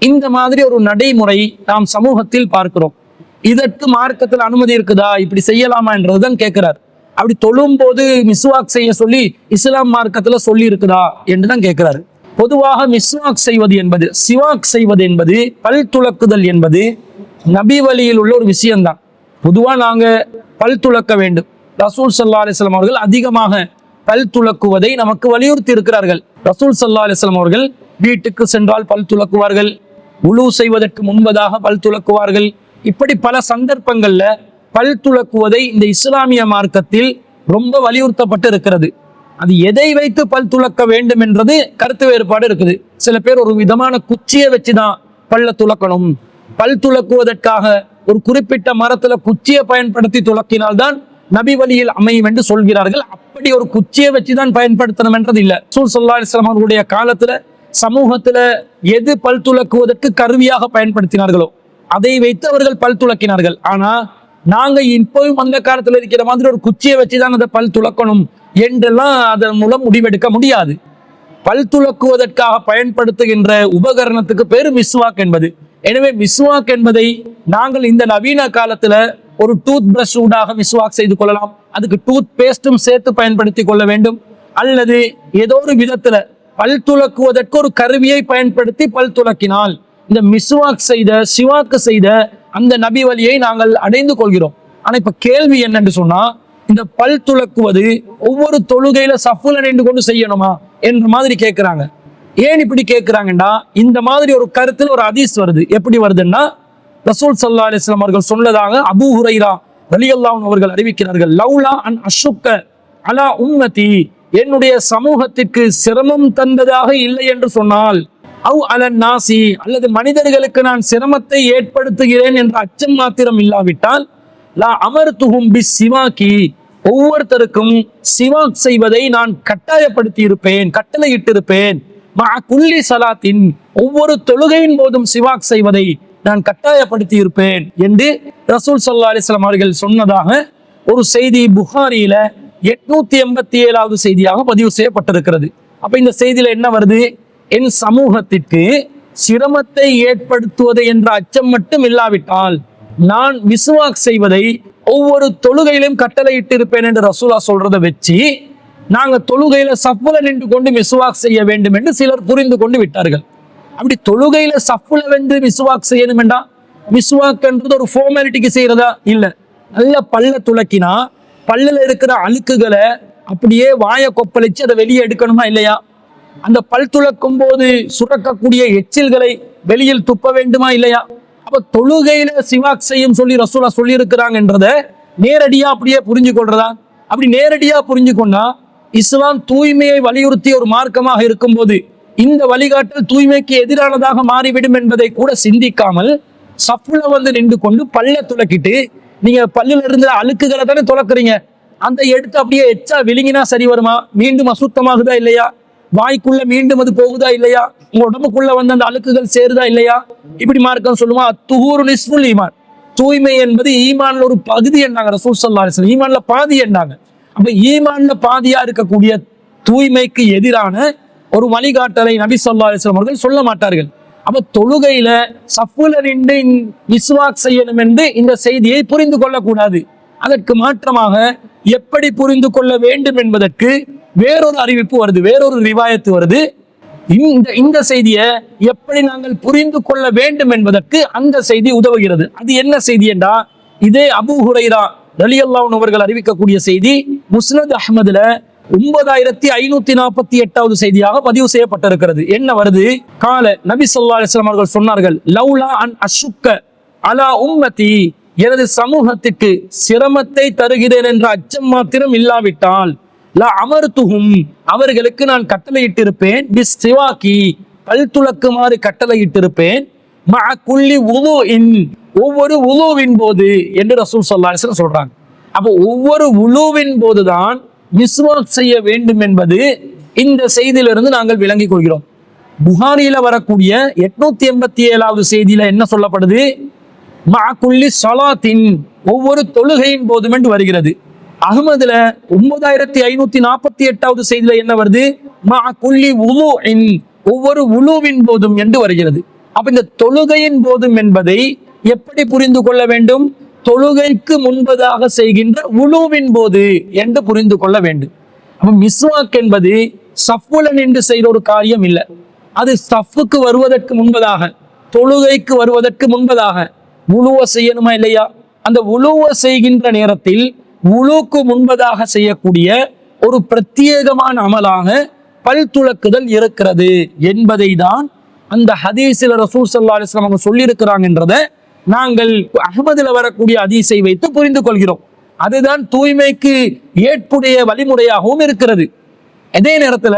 இந்த மாதிரி ஒரு நடைமுறை நாம் சமூகத்தில் பார்க்கிறோம். இதற்கு மார்க்கத்தில் அனுமதி இருக்குதா, இப்படி செய்யலாமா என்றதுதான் கேட்கிறார். அப்படி தொழும் போது மிஸ்வாக் செய்ய சொல்லி இஸ்லாம் மார்க்கத்துல சொல்லி இருக்குதா என்றுதான் கேட்கிறாரு. பொதுவாக மிஸ்வாக் செய்வது என்பது, சிவாக் செய்வது என்பது, பல் துலக்குதல் என்பது நபி வழியில் உள்ள ஒரு விஷயம்தான். பொதுவா நாங்க பல் துலக்க வேண்டும். ரசூல் ஸல்லல்லாஹு அலைஹி வஸல்லம் அவர்கள் அதிகமாக பல் துலக்குவதை நமக்கு வலியுறுத்தி இருக்கிறார்கள். ரசூல் ஸல்லல்லாஹு அலைஹி வஸல்லம் அவர்கள் வீட்டுக்கு சென்றால் பல் துலக்குவார்கள், உலு செய்வதற்கு முன்பதாக பல் துலக்குவார்கள். இப்படி பல சந்தர்ப்பங்கள்ல பல் துலக்குவதை இந்த இஸ்லாமிய மார்க்கத்தில் ரொம்ப வலியுறுத்தப்பட்டு இருக்கிறது. அது எதை வைத்து பல் துலக்க வேண்டும் என்றது கருத்து வேறுபாடு இருக்குது. சில பேர் ஒரு விதமான குச்சியை வச்சுதான் பல்ல துலக்கணும், பல் துலக்குவதற்காக ஒரு குறிப்பிட்ட மரத்துல குச்சியை பயன்படுத்தி துலக்கினால்தான் நபி வழியில் அமையும் என்று சொல்கிறார்கள். அப்படி ஒரு குச்சியை வச்சுதான் பயன்படுத்தணும் என்றது இல்லை. ரசூல் ஸல்லல்லாஹு அலைஹி வஸல்லம் அவர்களுடைய காலத்துல சமூகத்துல எது பல் துலக்குவதற்கு கருவியாக பயன்படுத்தினார்களோ அதை வைத்து அவர்கள் பல் துலக்கினார்கள். ஆனா நாங்க இப்போவும் அந்த காலத்துல இருக்கிற மாதிரி ஒரு குச்சியை வச்சுதான் அதை பல் துலக்கணும் என்றெல்லாம் அதன் மூலம் முடிவெடுக்க முடியாது. பல் துலக்குவதற்காக பயன்படுத்துகின்ற உபகரணத்துக்கு பேரு மிஸ்வாக் என்பது. எனவே மிஸ்வாக் என்பதை நாங்கள் இந்த நவீன காலத்துல ஒரு டூத் பிரஷ் ஊடாக மிஸ்வாக் செய்து கொள்ளலாம், அதுக்கு டூத் பேஸ்டும் சேர்த்து பயன்படுத்தி கொள்ள வேண்டும். அல்லது ஏதோ ஒரு விதத்துல பல் துலக்குவதற்கு ஒரு கருவியை பயன்படுத்தி பல் துலக்கினால் இந்த மிஸ்வாக் செய்த சிவாக்கு செய்த அந்த நபி வழியை நாங்கள் அடைந்து கொள்கிறோம். ஆனா இப்ப கேள்வி என்னன்னு சொன்னா, இந்த பல் துலக்குவது ஒவ்வொரு தொழுகையில சஃபுல நின்று கொண்டு செய்யணுமா என்ற மாதிரி கேட்கிறாங்க. ஏன் இப்படி கேட்கிறாங்கன்னா, இந்த மாதிரி ஒரு கருத்துல ஒரு ஹதீஸ் வருது. எப்படி வருதுன்னா, ரசூல் ஸல்லல்லாஹு அலைஹி வஸல்லம் அவர்கள் சொன்னதாக அபூ ஹுரைரா ரலியல்லாஹு அன்ஹு அவர்கள் அறிவிக்கிறார்கள். லௌலா அன் அஷுக்க அலா உம்மதி, என்னுடைய சமூகத்திற்கு சிரமம் தந்ததாக இல்லை என்று சொன்னால், அவ் அலன் நாசி, அல்லது மனிதர்களுக்கு நான் சிரமத்தை ஏற்படுத்துகிறேன் என்ற அச்சம் மாத்திரம் இல்லாவிட்டால், லா அமர்துஹும் பிஸ் சிவாக்கி, ஒவ்வொருத்தருக்கும் சிவாக் செய்வதை நான் கட்டாயப்படுத்தி இருப்பேன், கட்டளையிட்டிருப்பேன். மா குல்லி சலாத்தின், ஒவ்வொரு தொழுகையின் போதும் சிவாக் செய்வதை நான் கட்டாயப்படுத்தி இருப்பேன் என்று ரசூல் ஸல்லல்லாஹு அலைஹி வஸல்லம் அவர்கள் சொன்னதாக ஒரு செய்தி புகாரியில 887வது செய்தியாக பதிவு செய்யப்பட்டிருக்கிறது. அப்ப இந்த செய்தியில என்ன வருது, என் சமூகத்திற்கு சிரமத்தை ஏற்படுத்துவது என்ற அச்சம் மட்டும் இல்லாவிட்டால் நான் மிஸ்வாக் செய்வதை ஒவ்வொரு தொழுகையிலும் கட்டளையிட்டு இருப்பேன் என்று ரசூலா சொல்றதை வச்சு நாங்க தொழுகையில சஃப்புல நின்று கொண்டு மிஸ்வாக் செய்ய வேண்டும் என்று சிலர் புரிந்து கொண்டு விட்டார்கள். அப்படி தொழுகையில சஃப்புல வந்து மிஸ்வாக் செய்யணும் என்றா, மிஸ்வாக் என்றது ஒரு ஃபார்மாலிட்டிக்கு செய்யறதா இல்ல, நல்ல பல்ல துலக்கினா பல்லுல இருக்கிற அழுக்குகளை அப்படியே வாயை கொப்பளிச்சு அதை வெளியே எடுக்கணுமா இல்லையா, அந்த பல் துலக்கும் போது சுரக்கக்கூடிய எச்சில்களை வெளியில் துப்ப வேண்டுமா இல்லையா. அப்ப தொழுகையில சிவாக் செய்யும் சொல்லி ரசூலா சொல்லி இருக்கிறாங்கன்றத நேரடியா அப்படியே புரிஞ்சு கொள்றதா? அப்படி நேரடியா புரிஞ்சு கொண்டா இஸ்லாம் தூய்மையை வலியுறுத்திய ஒரு மார்க்கமாக இருக்கும் போது இந்த வழிகாட்டல் தூய்மைக்கு எதிரானதாக மாறிவிடும் என்பதை கூட சிந்திக்காமல் சஃப்ல வந்து நின்று கொண்டு பல்ல துலக்கிட்டு, நீங்க பல்லுல இருந்த அழுக்குகளை தானே துலக்குறீங்க, அந்த எடுத்து அப்படியே எச்சா விழுங்கினா சரி வருமா, மீண்டும் அசுத்தமாகுதா இல்லையா, வாய்க்குள்ள மீண்டும் அது போகுதா இல்லையா, உங்க உடம்புக்குள்ள வந்து அந்த அழுக்குகள் சேருதா இல்லையா, இப்படி மார்க்கம் சொல்லுமா. துஹூரு நிஸ்ஃபுல் ஈமான், தூய்மை என்பது ஈமான்ல ஒரு பகுதி என்னாங்க ரசூல் ஸல்லல்லாஹு அலைஹி வஸல்லம், ஈமான்ல பாதி என்னாங்க. அப்ப ஈமான்ல பாதியா இருக்கக்கூடிய தூய்மைக்கு எதிரான ஒரு வழிகாட்டலை நபி ஸல்லல்லாஹு அலைஹி வஸல்லம் அவர்கள் சொல்ல மாட்டார்கள். அப்ப தொழுகையில சஃப்புல நின்று மிஸ்வாக் செய்யணும் என்று இந்த செய்தியை புரிந்து கொள்ளக்கூடாது. அதற்கு மாற்றமாக எப்படி புரிந்து கொள்ள வேண்டும் என்பதற்கு வேறொரு அறிவிப்பு வருது, வேறொரு ரிவாயத்து வருது. இந்த செய்தியை எப்படி நாங்கள் புரிந்து கொள்ள வேண்டும் என்பதற்கு அந்த செய்தி உதவுகிறது. அது என்ன செய்தி என்றா, இதே அபூ ஹுரைரா ரலியல்லாஹு அன்ஹு அவர்கள் அறிவிக்கக்கூடிய செய்தி முஸ்னத் அஹ்மதுல 9548வது செய்தியாக பதிவு செய்யப்பட்டிருக்கிறது. என்ன வருது, கால நபி ஸல்லல்லாஹு அலைஹி வஸல்லம் அவர்கள் சொன்னார்கள், லௌலா அன் அஷுக்க அலா உம்மதி, எனது சமூகத்திற்கு சிரமத்தை தருகிறேன் என்ற அச்சம் மாத்திரம் இல்லாவிட்டால், லா அமர்துஹும், அவர்களுக்கு நான் கட்டளையிட்டிருப்பேன், பிஸ் சிவாக்கி, பல் துலக்குமாறு கட்டளையிட்டிருப்பேன், மஅ குல்லி வுதுஇன், ஒவ்வொரு உலுவின் போது என்று ரசூல் ஸல்லல்லாஹு அலைஹி வஸல்லம் சொல்றாங்க. அப்போ ஒவ்வொரு உலுவின் போதுதான் மிஸ்வாக் செய்ய வேண்டும் என்பது இந்த செய்தியிலிருந்து நாங்கள் விளங்கிக் கொள்கிறோம். புகாரியில வரக்கூடிய 887வது செய்தியில என்ன சொல்லப்படுது? மஅகுல்லி ஸலாத்தின், ஒவ்வொரு தொழுகையின் போதும் என்று வருகிறது. அஹ்மதுல 9548வது செய்தியில என்ன வருது? மஅகுல்லி வுதுஇன், ஒவ்வொரு உலுவின் போதும் என்று வருகிறது. அப்ப இந்த தொழுகையின் போதும் என்பதை எப்படி புரிந்து கொள்ள வேண்டும்? தொழுகைக்கு முன்பதாக செய்கின்ற உலுவின் போது என்று புரிந்து கொள்ள வேண்டும். அப்ப மிஸ்வாக் என்பது சஃப்புல நின்று செய்த ஒரு காரியம் இல்லை. அது சஃப்புக்கு வருவதற்கு முன்பதாக, தொழுகைக்கு வருவதற்கு முன்பதாக உலுவ செய்யணுமா இல்லையா? அந்த உலுவ செய்கின்ற நேரத்தில் உலுக்கு முன்பதாக செய்யக்கூடிய ஒரு பிரத்யேகமான அமலாக பல் துலக்குதல் இருக்கிறது என்பதை தான் அந்த ஹதீஸில் ரசூல் ஸல்லல்லாஹு அலைஹி வஸல்லம் அவங்க சொல்லியிருக்கிறாங்கன்றதை நாங்கள் அஹ்மதுல வரக்கூடிய ஹதீஸை வைத்து புரிந்து கொள்கிறோம். அதுதான் தூய்மைக்கு ஏற்புடைய வழிமுறையாகவும் இருக்கிறது. அதே நேரத்துல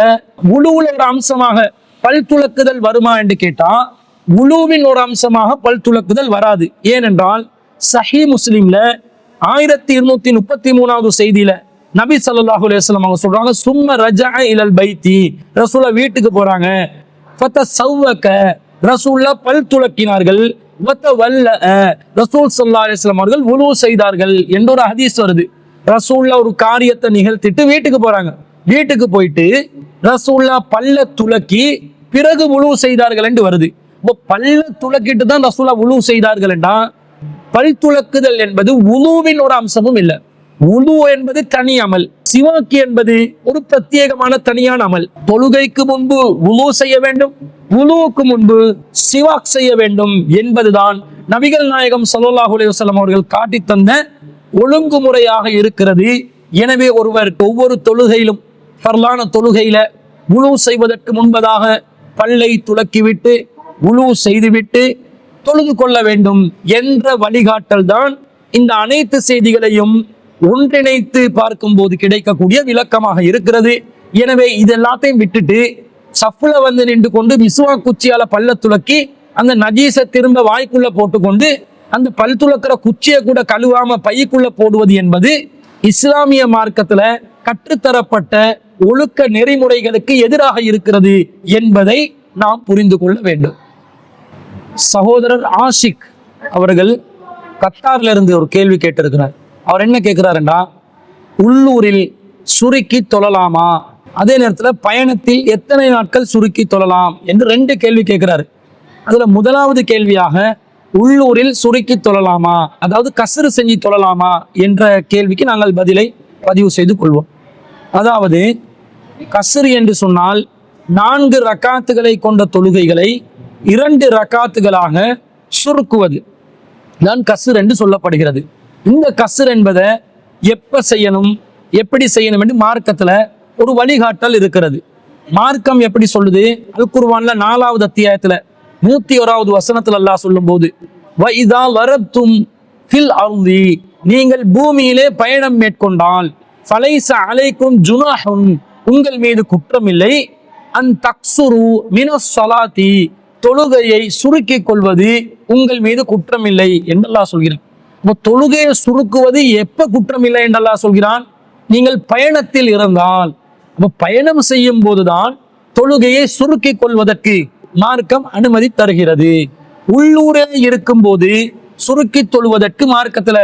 உலுவுல ஒரு அம்சமாக பல் துலக்குதல் வருமா என்று கேட்டா, உலுவின் ஒரு அம்சமாக பல் துலக்குதல் வராது. ஏனென்றால் சஹீஹ் முஸ்லிம்ல 1233வது செய்தியில நபி ஸல்லல்லாஹு அலைஹி வஸல்லம் அவங்க சொல்றாங்க, சும்ம ரஜஅ இலல் பைத்தி, ரசூல வீட்டுக்கு போறாங்க, ஃபதஸவ்வக, ரசூல பல் துலக்கினார்கள், வதவல்ல, ரசூல் ஸல்லல்லாஹு அலைஹி வஸல்லம் அவர்கள் வுலூ செய்தார்கள் என்ற ஒரு ஹதீஸ் வருது. ரசூல்லா ஒரு காரியத்தை நிகழ்த்திட்டு வீட்டுக்கு போறாங்க. வீட்டுக்கு போயிட்டு ரசூல்லா பல்ல துலக்கி பிறகு வுலூ செய்தார்கள் என்று வருது. இப்போ பல்ல துலக்கிட்டு தான் ரசூல்லா வுலூ செய்தார்கள் என்றா, பல் துலக்குதல் என்பது உலுவின் ஒரு அம்சமும் இல்லை. உலு என்பது தனி அமல், சிவாக்கி என்பது ஒரு பிரத்யேகமான தனியான அமல். தொழுகைக்கு முன்பு உலு செய்ய வேண்டும், உலுவுக்கு முன்பு சிவாக் செய்ய வேண்டும் என்பதுதான் நபிகள் நாயகம் ஸல்லல்லாஹு அலைஹி வஸல்லம் அவர்கள் காட்டி தந்த ஒழுங்குமுறையாக இருக்கிறது. எனவே ஒருவர் ஒவ்வொரு தொழுகையிலும், ஃபர்லான தொழுகையில உலு செய்வதற்கு முன்பதாக பல்லை துலக்கிவிட்டு உலு செய்துவிட்டு தொழுது கொள்ள வேண்டும் என்ற வழிகாட்டல் தான் இந்த அனைத்து செய்திகளையும் ஒன்றிணைத்து பார்க்கும் போது கிடைக்கக்கூடிய விளக்கமாக இருக்கிறது. எனவே இது எல்லாத்தையும் விட்டுட்டு சஃப்ல வந்து நின்று கொண்டு மிஸ்வா குச்சியால பல்ல துலக்கி அந்த நஜீஸை திரும்ப வாய்க்குள்ள போட்டுக்கொண்டு அந்த பல் துலக்கிற குச்சியை கூட கழுவாம பைக்குள்ள போடுவது என்பது இஸ்லாமிய மார்க்கத்துல கற்றுத்தரப்பட்ட ஒழுக்க நெறிமுறைகளுக்கு எதிராக இருக்கிறது என்பதை நாம் புரிந்து கொள்ள வேண்டும். சகோதரர் ஆஷிக் அவர்கள் கத்தார்ல இருந்து ஒரு கேள்வி கேட்டிருக்கிறார். அவர் என்ன கேட்கிறாருன்னா, உள்ளூரில் சுருக்கி தொழலாமா, அதே நேரத்தில் பயணத்தில் எத்தனை நாட்கள் சுருக்கி தொழலாம் என்று 2 கேள்வி கேட்கிறாரு. அதுல முதலாவது கேள்வியாக உள்ளூரில் சுருக்கி தொழலாமா, அதாவது கஸ்ரு செஞ்சு தொழலாமா என்ற கேள்விக்கு நாங்கள் பதிலை பதிவு செய்து கொள்வோம். அதாவது கஸ்ரு என்று சொன்னால் 4 ரக்காத்துகளை கொண்ட தொழுகைகளை 2 ரக்காத்துகளாக சுருக்குவது தான் கஸ்ர் என்று சொல்லப்படுகிறது. இந்த கஸ்ர் என்பதை எப்ப செய்யணும், எப்படி செய்யணும் என்று மார்க்கத்துல ஒரு வழிகாட்டல் இருக்கிறது. மார்க்கம் எப்படி சொல்லுது? அல் குர்ஆன்ல 4வது அத்தியாயத்துல 101வது வசனத்துல அல்லாஹ் சொல்லும் போது, வஇதா வரத்தும் ஃபில் அர்தி, நீங்கள் பூமியிலே பயணம் மேற்கொண்டால், ஃபலைஸ அலைக்கும் ஜுனாஹுன், உங்கள் மீது குற்றம் இல்லை, அன் தக்சுரு மினஸ் ஸலாத்தி, தொழுகையை சுருக்கிக் கொள்வது உங்கள் மீது குற்றம் இல்லை என்று அல்லாஹ் சொல்கிறான். தொழுகையை சுருக்குவது எப்ப குற்றம் இல்லை என்று அல்லாஹ் சொல்கிறான்? நீங்கள் பயணத்தில் இருந்தால். அப்ப பயணம் செய்யும் போதுதான் தொழுகையை சுருக்கிக் கொள்வதற்கு மார்க்கம் அனுமதி தருகிறது. உள்ளூரே இருக்கும் போது சுருக்கி தொழுவதற்கு மார்க்கத்துல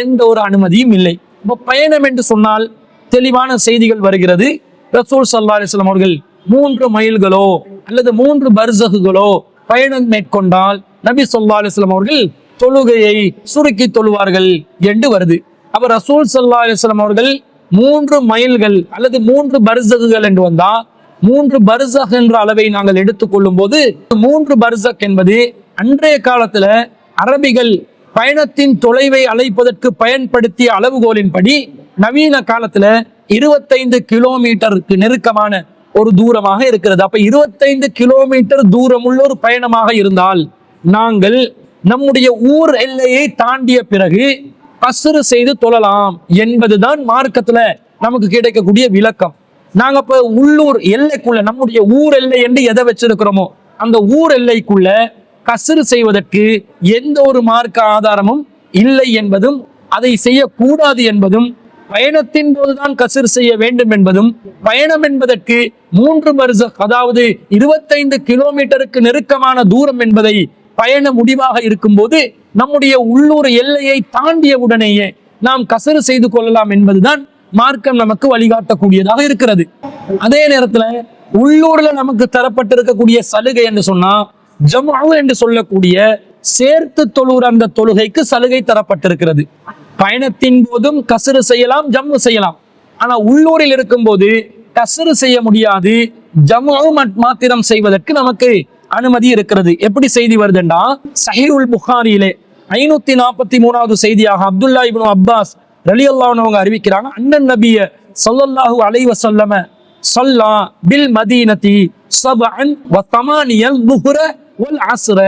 எந்த ஒரு அனுமதியும் இல்லை. இப்ப பயணம் என்று சொன்னால் தெளிவான செய்திகள் வருகிறது. ரசூல் ஸல்லல்லாஹு அலைஹி வஸல்லம் அவர்கள் 3 மைல்களோ அல்லது 3 பர்ஸகுகளோ பயணம் மேற்கொண்டால் நபி ஸல்லல்லாஹு அலைஹி வஸல்லம் அவர்கள் தொழுகையை சுருக்கி தொழுவார்கள் என்று வருது. அப்ப ரசூல் ஸல்லல்லாஹு அலைஹி வஸல்லம் அவர்கள் 3 மைல்கள் அல்லது 3 பர்ஸகுகள் என்று வந்தா, 3 பர்ஸக் என்ற அளவை நாங்கள் எடுத்துக்கொள்ளும் போது 3 பர்ஸக் என்பது அன்றைய காலத்துல அரபிகள் பயணத்தின் தொலைவை அழைப்பதற்கு பயன்படுத்திய அளவுகோலின்படி நவீன காலத்துல 25 கிலோமீட்டருக்கு நெருக்கமான ஒரு தூரமாக இருக்கிறது. அப்ப 25 கிலோமீட்டர் தூரம் உள்ள ஒரு பயணமாக இருந்தால் நாங்கள் நம்முடைய ஊர் எல்லையை தாண்டிய பிறகு கஸ்ரு செய்து தொழலாம் என்பதுதான் மார்க்கத்துல நமக்கு கிடைக்கக்கூடிய விளக்கம். நாங்க இப்ப உள்ளூர் எல்லைக்குள்ள, நம்முடைய ஊர் எல்லை என்று எதை வச்சிருக்கிறோமோ அந்த ஊர் எல்லைக்குள்ள கஸ்ரு செய்வதற்கு எந்த ஒரு மார்க்க ஆதாரமும் இல்லை என்பதும், அதை செய்யக்கூடாது என்பதும், பயணத்தின் போதுதான் கஸ்ர் செய்ய வேண்டும் என்பதும், பயணம் என்பதற்கு 3 பர்சக் அதாவது 25 கிலோமீட்டருக்கு நெருக்கமான தூரம் என்பதை பயண முடிவாக இருக்கும் போது நம்முடைய உள்ளூர் எல்லையை தாண்டிய உடனேயே நாம் கஸ்ர் செய்து கொள்ளலாம் என்பதுதான் மார்க்கம் நமக்கு வழிகாட்டக்கூடியதாக இருக்கிறது. அதே நேரத்துல உள்ளூர்ல நமக்கு தரப்பட்டிருக்கக்கூடிய சலுகை என்று சொன்னா ஜம்உ என்று சொல்லக்கூடிய சேர்த்து தொழுகிற அந்த தொழுகைக்கு சலுகை தரப்பட்டிருக்கிறது. பயணத்தின் போதும் கஸ்ரு செய்யலாம், ஜம்உ செய்யலாம். ஆனா உள்ளூரில் இருக்கும் போது கஸ்ரு செய்ய முடியாது, ஜம்உ மாத்திரம் செய்வதற்கு நமக்கு அனுமதி இருக்கிறது. எப்படி செய்தி வருதுண்டா, சஹீஹுல் புகாரியிலே 543வது செய்தியாக அப்துல்லா இப்னு அப்பாஸ் ரலியல்லாஹு அன்ஹு அவங்க அறிவிக்கிறாங்க, அன்னன் நபிய ஸல்லல்லாஹு அலைஹி வஸல்லம் ஸல்லா பில் மதீனதி ஸபஅன் வ தமானியல் லுஹ்ர வல் அஸ்ர.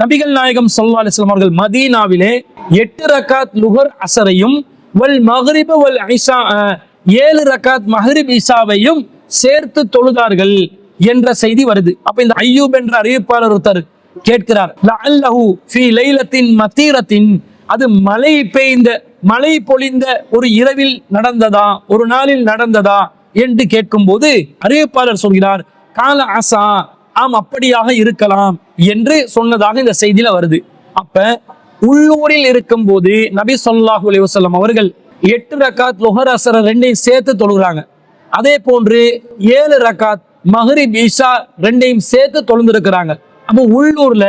நபிகள் நாயகம் ஸல்லல்லாஹு அலைஹி வஸல்லம் அவர்கள் மதீனாவிலே 8 ரக்காத் லுஹர் அஸ்ரையும் வல் மக்ரிப் வல் இஷா 7 ரக்காத் மக்ரிப் இஷாவையும் சேர்த்து தொழுதார்கள் என்ற செய்தி வருது. அப்ப இந்த அய்யூப் என்ற அறிவிப்பாளர் ஒருத்தர் கேட்கிறார், லஅல்லஹு ஃபீ லைலத்தின் மதீரத்தின், அது மழை பொழிந்த ஒரு இரவில் நடந்ததா, ஒரு நாளில் நடந்ததா என்று கேட்கும் போது அறிவிப்பாளர் சொல்கிறார், கால அசா, ஆம் அப்படியாக இருக்கலாம் என்று சொன்னதாக இந்த செய்தியில வருது. அப்ப உள்ளூரில் இருக்கும் போது நபி ஸல்லல்லாஹு அலைஹி வஸல்லம் அவர்கள் 8 ரக்காத் லுஹர் அஸ்ர் ரெண்டையும் சேர்த்து தொழுகிறாங்க. அதே போன்று 7 ரக்காத் மக்ரிப் இஷா ரெண்டையும் சேர்த்து தொழுந்திருக்கிறாங்க. அப்போ உள்ளூர்ல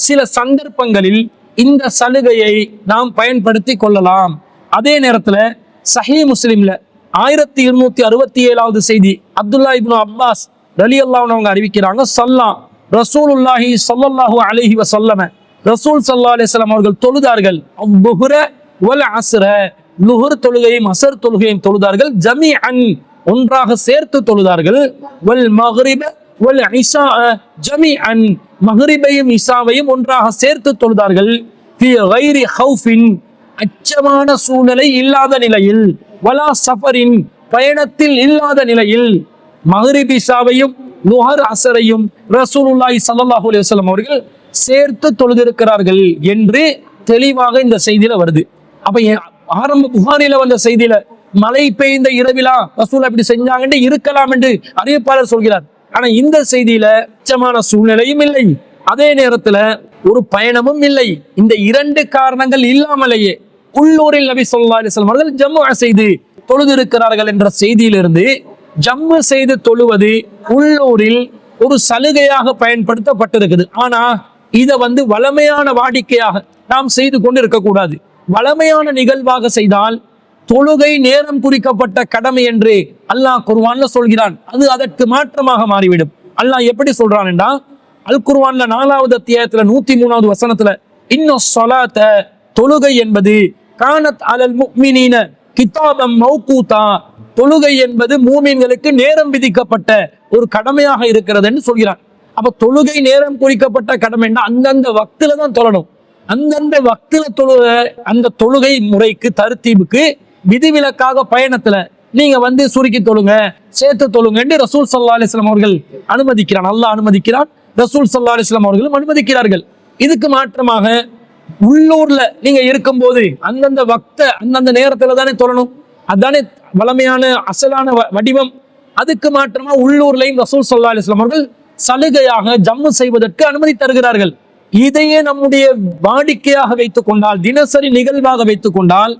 சில சந்தர்ப்பங்களில் இந்த சலுகையை நாம் பயன்படுத்தி கொள்ளலாம். அதே நேரத்துல சஹீஹ் முஸ்லிம்ல 1267வது செய்தி அப்துல்லா இப்னு அப்பாஸ் ரலியல்லாஹு அன்ஹு அவங்க அறிவிக்கிறாங்க, ஸல்லா ரசூலுல்லாஹி ஸல்லல்லாஹு அலைஹி வஸல்லம், ரசூல் ஸல்லல்லாஹு அலைஹி வஸல்லம் அவர்கள் தொழுதார்கள் அல்-லுஹ்ர வல் அஸ்ர, லுஹர் தொழுகையும் அஸ்ர் தொழுகையும் தொழுதார்கள், ஜமீஅன் ஒன்றாக சேர்த்து தொழுதார்கள், வல் மக்ரிப் வல் இஷா ஜமீஅன், மக்ரிபையும் இஷாவையும் ஒன்றாக சேர்த்து தொழுதார்கள், ஃபீ கைரி ஹௌஃபின், அச்சமான சூழ்நிலை இல்லாத நிலையில், வலா சஃபரின், பயணத்தில் இல்லாத நிலையில் மக்ரிப் இஷாவையும் லுஹர் அஸ்ரையும் ரசூலுல்லாஹி ஸல்லல்லாஹு அலைஹி வஸல்லம் அவர்கள் சேர்த்து தொழுதிருக்கிறார்கள் என்று தெளிவாக இந்த செய்தியில வருது. அப்ப ஆரம்ப புகாரில வந்த செய்தியில மழை பெய்ந்த இரவிலா ரசூல் அப்படி செஞ்சாங்க இருக்கலாம் என்று அறிவிப்பாளர் சொல்கிறார். ஆனா இந்த செய்தியில அச்சமான சூழ்நிலையும் இல்லை, அதே நேரத்துல ஒரு பயணமும் இல்லை. இந்த 2 காரணங்கள் இல்லாமலேயே உள்ளூரில் நபி ஸல்லல்லாஹு அலைஹி வஸல்லம் அவர்கள் ஜம்உ செய்து தொழுதிருக்கிறார்கள் என்ற செய்தியிலிருந்து ஜம்உ செய்து தொழுவது உள்ளூரில் ஒரு சலுகையாக பயன்படுத்தப்பட்டிருக்குது. ஆனா இதை வளமையான வாடிக்கையாக நாம் செய்து கொண்டு இருக்கக்கூடாது. வளமையான நிகழ்வாக செய்தால் தொழுகை நேரம் குறிக்கப்பட்ட கடமை என்று அல்லாஹ் குர்ஆன்ல சொல்கிறான், அது அதற்கு மாற்றமாக மாறிவிடும். அல்லாஹ் எப்படி சொல்றான் என்றா, அல் குர்ஆன்ல 4வது அத்தியாயத்துல 103வது வசனத்துல, இன்ன ஸலாத்த, தொழுகை என்பது கானத் அலல் முஃமினீன கிதாபம் மௌகூதா, தொழுகை என்பது மூமின்களுக்கு நேரம் விதிக்கப்பட்ட ஒரு கடமையாக இருக்கிறது என்று சொல்கிறான். அப்ப தொழுகை நேரம் குறிக்கப்பட்ட கடமைன்னா அந்தந்த வக்துல தான் தொழணும். அந்தந்த வக்துல அந்த தொழுகை முறைக்கு தர்தீபுக்கு விதிவிலக்காக பயணத்துல நீங்க சுருக்கி தொழுங்க, சேர்த்து தொழுங்க என்று ரசூல் ஸல்லல்லாஹு அலைஹி வஸல்லம் அவர்கள் அனுமதிக்கிறான். அல்லாஹ் அனுமதிக்கிறான், ரசூல் ஸல்லல்லாஹு அலைஹி வஸல்லம் அவர்களும் அனுமதிக்கிறார்கள். இதுக்கு மாற்றமாக உள்ளூர்ல நீங்க இருக்கும்போது அந்தந்த அந்தந்த நேரத்துல தானே தொழணும், அதுதானே வளமையான அசலான வடிவம். அதுக்கு மாற்றமா உள்ளூர்லையும் ரசூல் ஸல்லல்லாஹு அலைஹி வஸல்லம் அவர்கள் சலுகையாக ஜம்மு் செய்வதற்கு அனுமதி தருகிறார்கள். இதையே நம்முடைய வாடிக்கையாக வைத்துக் கொண்டால், தினசரி நிகழ்வாக வைத்துக் கொண்டால்,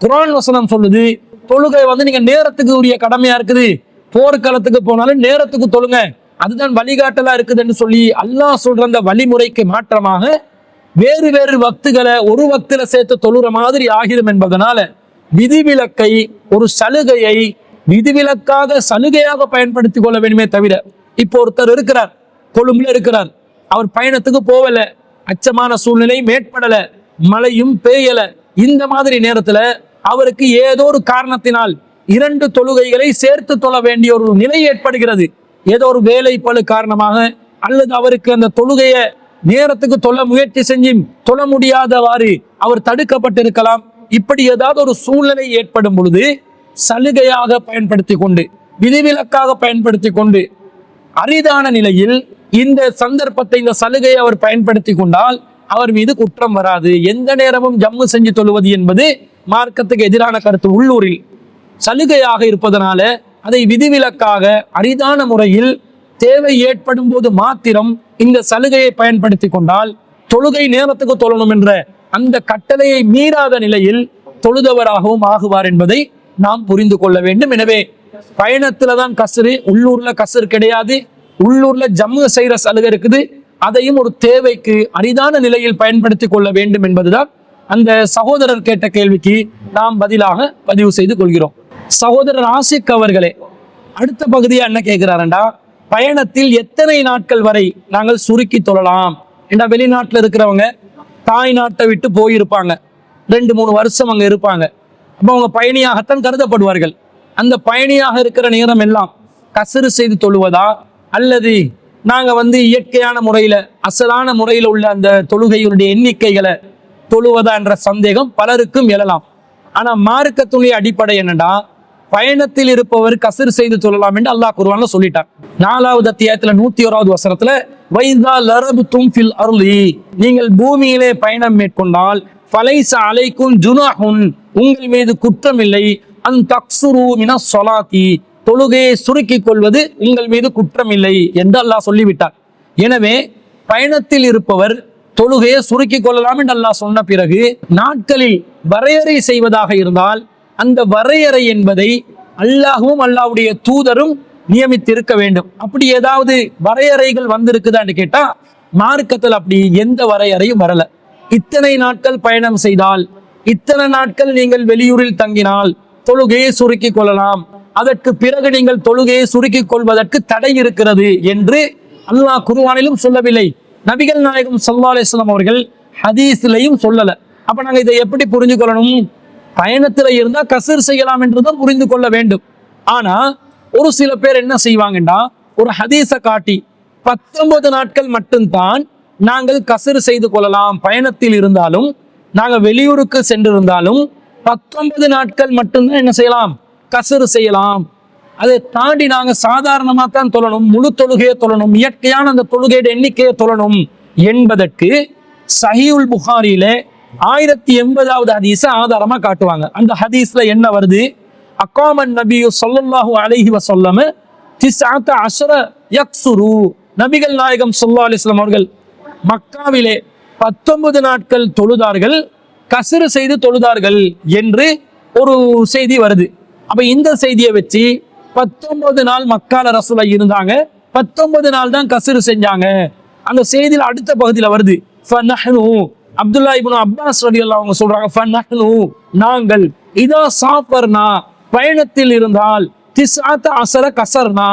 குர்ஆன் வசனம் சொல்லுது தொழுகை நீங்க நேரத்துக்கு உரிய கடமையா இருக்குது, போர்க்களத்துக்கு போனாலும் நேரத்துக்கு தொழுங்க, அதுதான் வழிகாட்டலா இருக்குதுன்னு சொல்லி அல்லாஹ் சொல்ற அந்த வழிமுறைக்கு மாற்றமாக வேறு வேறு வக்துகளை ஒரு வக்துல சேர்த்து தொழுற மாதிரி ஆகிடும் என்பதனால விதிவிலக்கை, ஒரு சலுகையை விதிவிலக்காக சலுகையாக பயன்படுத்தி கொள்ள வேண்டுமே தவிர, இப்போ ஒருத்தர் இருக்கிறார், கொழும்புல இருக்கிறார், அவர் பயணத்துக்கு போகல, அச்சமான சூழ்நிலை மேற்படல, மழையும் பெய்யல, இந்த மாதிரி நேரத்துல அவருக்கு ஏதோ ஒரு காரணத்தினால் 2 தொழுகைகளை சேர்த்து தொழ வேண்டிய ஒரு நிலை ஏற்படுகிறது. ஏதோ ஒரு வேலை பளு காரணமாக அல்லது அவருக்கு அந்த தொழுகையை நேரத்துக்கு தொழ முயற்சி செஞ்சும் தொழ முடியாதவாறு அவர் தடுக்கப்பட்டிருக்கலாம். இப்படி ஏதாவது ஒரு சூழ்நிலை ஏற்படும் பொழுது சலுகையாக பயன்படுத்தி கொண்டு, விதிவிலக்காக பயன்படுத்தி கொண்டு அரிதான நிலையில் இந்த சந்தர்ப்பத்தை, இந்த சலுகையை அவர் பயன்படுத்தி கொண்டால் அவர் மீது குற்றம் வராது. எந்த நேரமும் ஜம்மு செஞ்சு தொழுவது என்பது மார்க்கத்துக்கு எதிரான கருத்து. உள்ளூரில் சலுகையாக இருப்பதனால அதை விதிவிலக்காக அரிதான முறையில் தேவை ஏற்படும் போது மாத்திரம் இந்த சலுகையை பயன்படுத்தி கொண்டால் தொழுகை நேரத்துக்கு தொழணும் என்ற அந்த கட்டளையை மீறாத நிலையில் தொழுதவராகவும் ஆகுவார் என்பதை நாம் புரிந்து கொள்ள வேண்டும். எனவே பயணத்துல தான் கஸ்ரு, உள்ளூர்ல கஸ்ரு கிடையாது. உள்ளூர்ல ஜம்மு செய்யற சலுகை இருக்குது. அதையும் ஒரு தேவைக்கு அரிதான நிலையில் பயன்படுத்தி கொள்ள வேண்டும் என்பதுதான் அந்த சகோதரர் கேட்ட கேள்விக்கு நாம் பதிலாக பதிவு செய்து கொள்கிறோம். சகோதரர் ஆசிக் அவர்களே, அடுத்த பகுதியா என்ன கேட்கிறாரண்டா, பயணத்தில் எத்தனை நாட்கள் வரை நாங்கள் சுருக்கி தொழலாம்? ஏன்னா வெளிநாட்டில் இருக்கிறவங்க தாய் நாட்டை விட்டு போயிருப்பாங்க, 2-3 வருஷம் அங்க இருப்பாங்க. அப்போ அவங்க பயணியாகத்தான் கருதப்படுவார்கள். அந்த பயணியாக இருக்கிற நேரம் எல்லாம் கஸ்ரு செய்து தொழுவதா, அல்லது நாங்க இயற்கையான முறையில அசலான முறையில் உள்ள அந்த தொழுகையுடைய எண்ணிக்கைகளை தொழுவதா என்ற சந்தேகம் பலருக்கும் எழலாம். ஆனா மார்க்கத்துடைய அடிப்படை என்னன்னா, பயணத்தில் இருப்பவர் கஸ்ரு செய்து தொழலாம் என்று அல்லாஹ் குர்ஆன்ல சொல்லிட்டார். 4வது அத்தியாயத்துல 101வது வசனத்துல, வைதா லரபுத்தும் ஃபில் அர்லி, நீங்கள் பூமியிலே பயணம் மேற்கொண்டால் ஃபலைஸ அலைக்கும் ஜுனாஹுன், உங்கள் மீது குற்றம் இல்லை, அன் தக்ஸுரு மினஸ் ஸலாத்தி, தொழுகையை சுருக்கிக் கொள்வது உங்கள் மீது குற்றம் இல்லை என்று அல்லாஹ் சொல்லிவிட்டார். எனவே பயணத்தில் இருப்பவர் தொழுகையை சுருக்கிக் கொள்ளலாம் என்று அல்லாஹ் சொன்ன பிறகு நாட்களில் வரையறை செய்வதாக இருந்தால் அந்த வரையறை என்பதை அல்லாஹ்வும் அல்லாஹ்வுடைய தூதரும் நியமித்திருக்க வேண்டும். அப்படி ஏதாவது வரையறைகள் வந்திருக்குதான்னு கேட்டா மார்க்கத்தில் அப்படி எந்த வரையறையும் வரல. இத்தனை நாட்கள் பயணம் செய்தால், இத்தனை நாட்கள் நீங்கள் வெளியூரில் தங்கினால் தொழுகையை சுருக்கிக் கொள்ளலாம், அதற்கு பிறகு நீங்கள் தொழுகையை சுருக்கிக் கொள்வதற்கு தடை இருக்கிறது என்று அல்லாஹ் குர்ஆனிலும் சொல்லவில்லை. நபிகள் நாயகம் ஸல்லல்லாஹு அலைஹி வஸல்லம் அவர்கள் ஹதீஸ்லயும் சொல்லல. அப்ப நாங்க இதை எப்படி புரிஞ்சு கொள்ளணும்? பயணத்துல இருந்தா கஸ்ர் செய்யலாம் என்றுதான் புரிந்து கொள்ள வேண்டும். ஆனா ஒரு சில பேர் என்ன செய்வாங்கன்னா, ஒரு ஹதீஸை காட்டி 19 நாட்கள் மட்டும்தான் நாங்கள் கஸ்ர் செய்து கொள்ளலாம், பயணத்தில் இருந்தாலும் நாங்க வெளியூருக்கு சென்றிருந்தாலும் 19 நாட்கள் மட்டும்தான் என்ன செய்யலாம், கஸ்ர் செய்யலாம், அதை தாண்டி நாங்க சாதாரணமா தான் தொழணும், முழு தொழுகையை தொழணும், இயற்கையான அந்த தொழுகையோட எண்ணிக்கையை தொழணும் என்பதற்கு சஹீஹுல் புகாரியில 1080வது ஹதீஸை ஆதாரமா காட்டுவாங்க. அந்த ஹதீஸ்ல என்ன வருது? அகாமன் நபியு ஸல்லல்லாஹு அலைஹி வஸல்லம் 19 யக்ஸுரு, நபிகள் நாயகம் ஸல்லல்லாஹு அலைஹி வஸல்லம் அவர்கள் மக்காவிலே 19 நாட்கள் தொழுதார்கள், கஸ்ர் செய்து தொழுதார்கள் என்று ஒரு செய்தி வருது. அப்ப இந்த செய்தியை வச்சு 19 நாள் மக்கால ரசூலா இருந்தாங்க, 19 நாள் தான் கஸ்ர் செஞ்சாங்க. அந்த செய்தியில் அடுத்த பகுதியில வருது, ஃபனஹ்னு, அப்துல்லா இப்னு அப்பாஸ் ரலியல்லாஹு அன்ஹு சொல்றாங்க, ஃபனஹ்னு, நாங்கள், இதா சாஃபர்னா, பயணத்தில் இருந்தால், 19 கஸர்னா,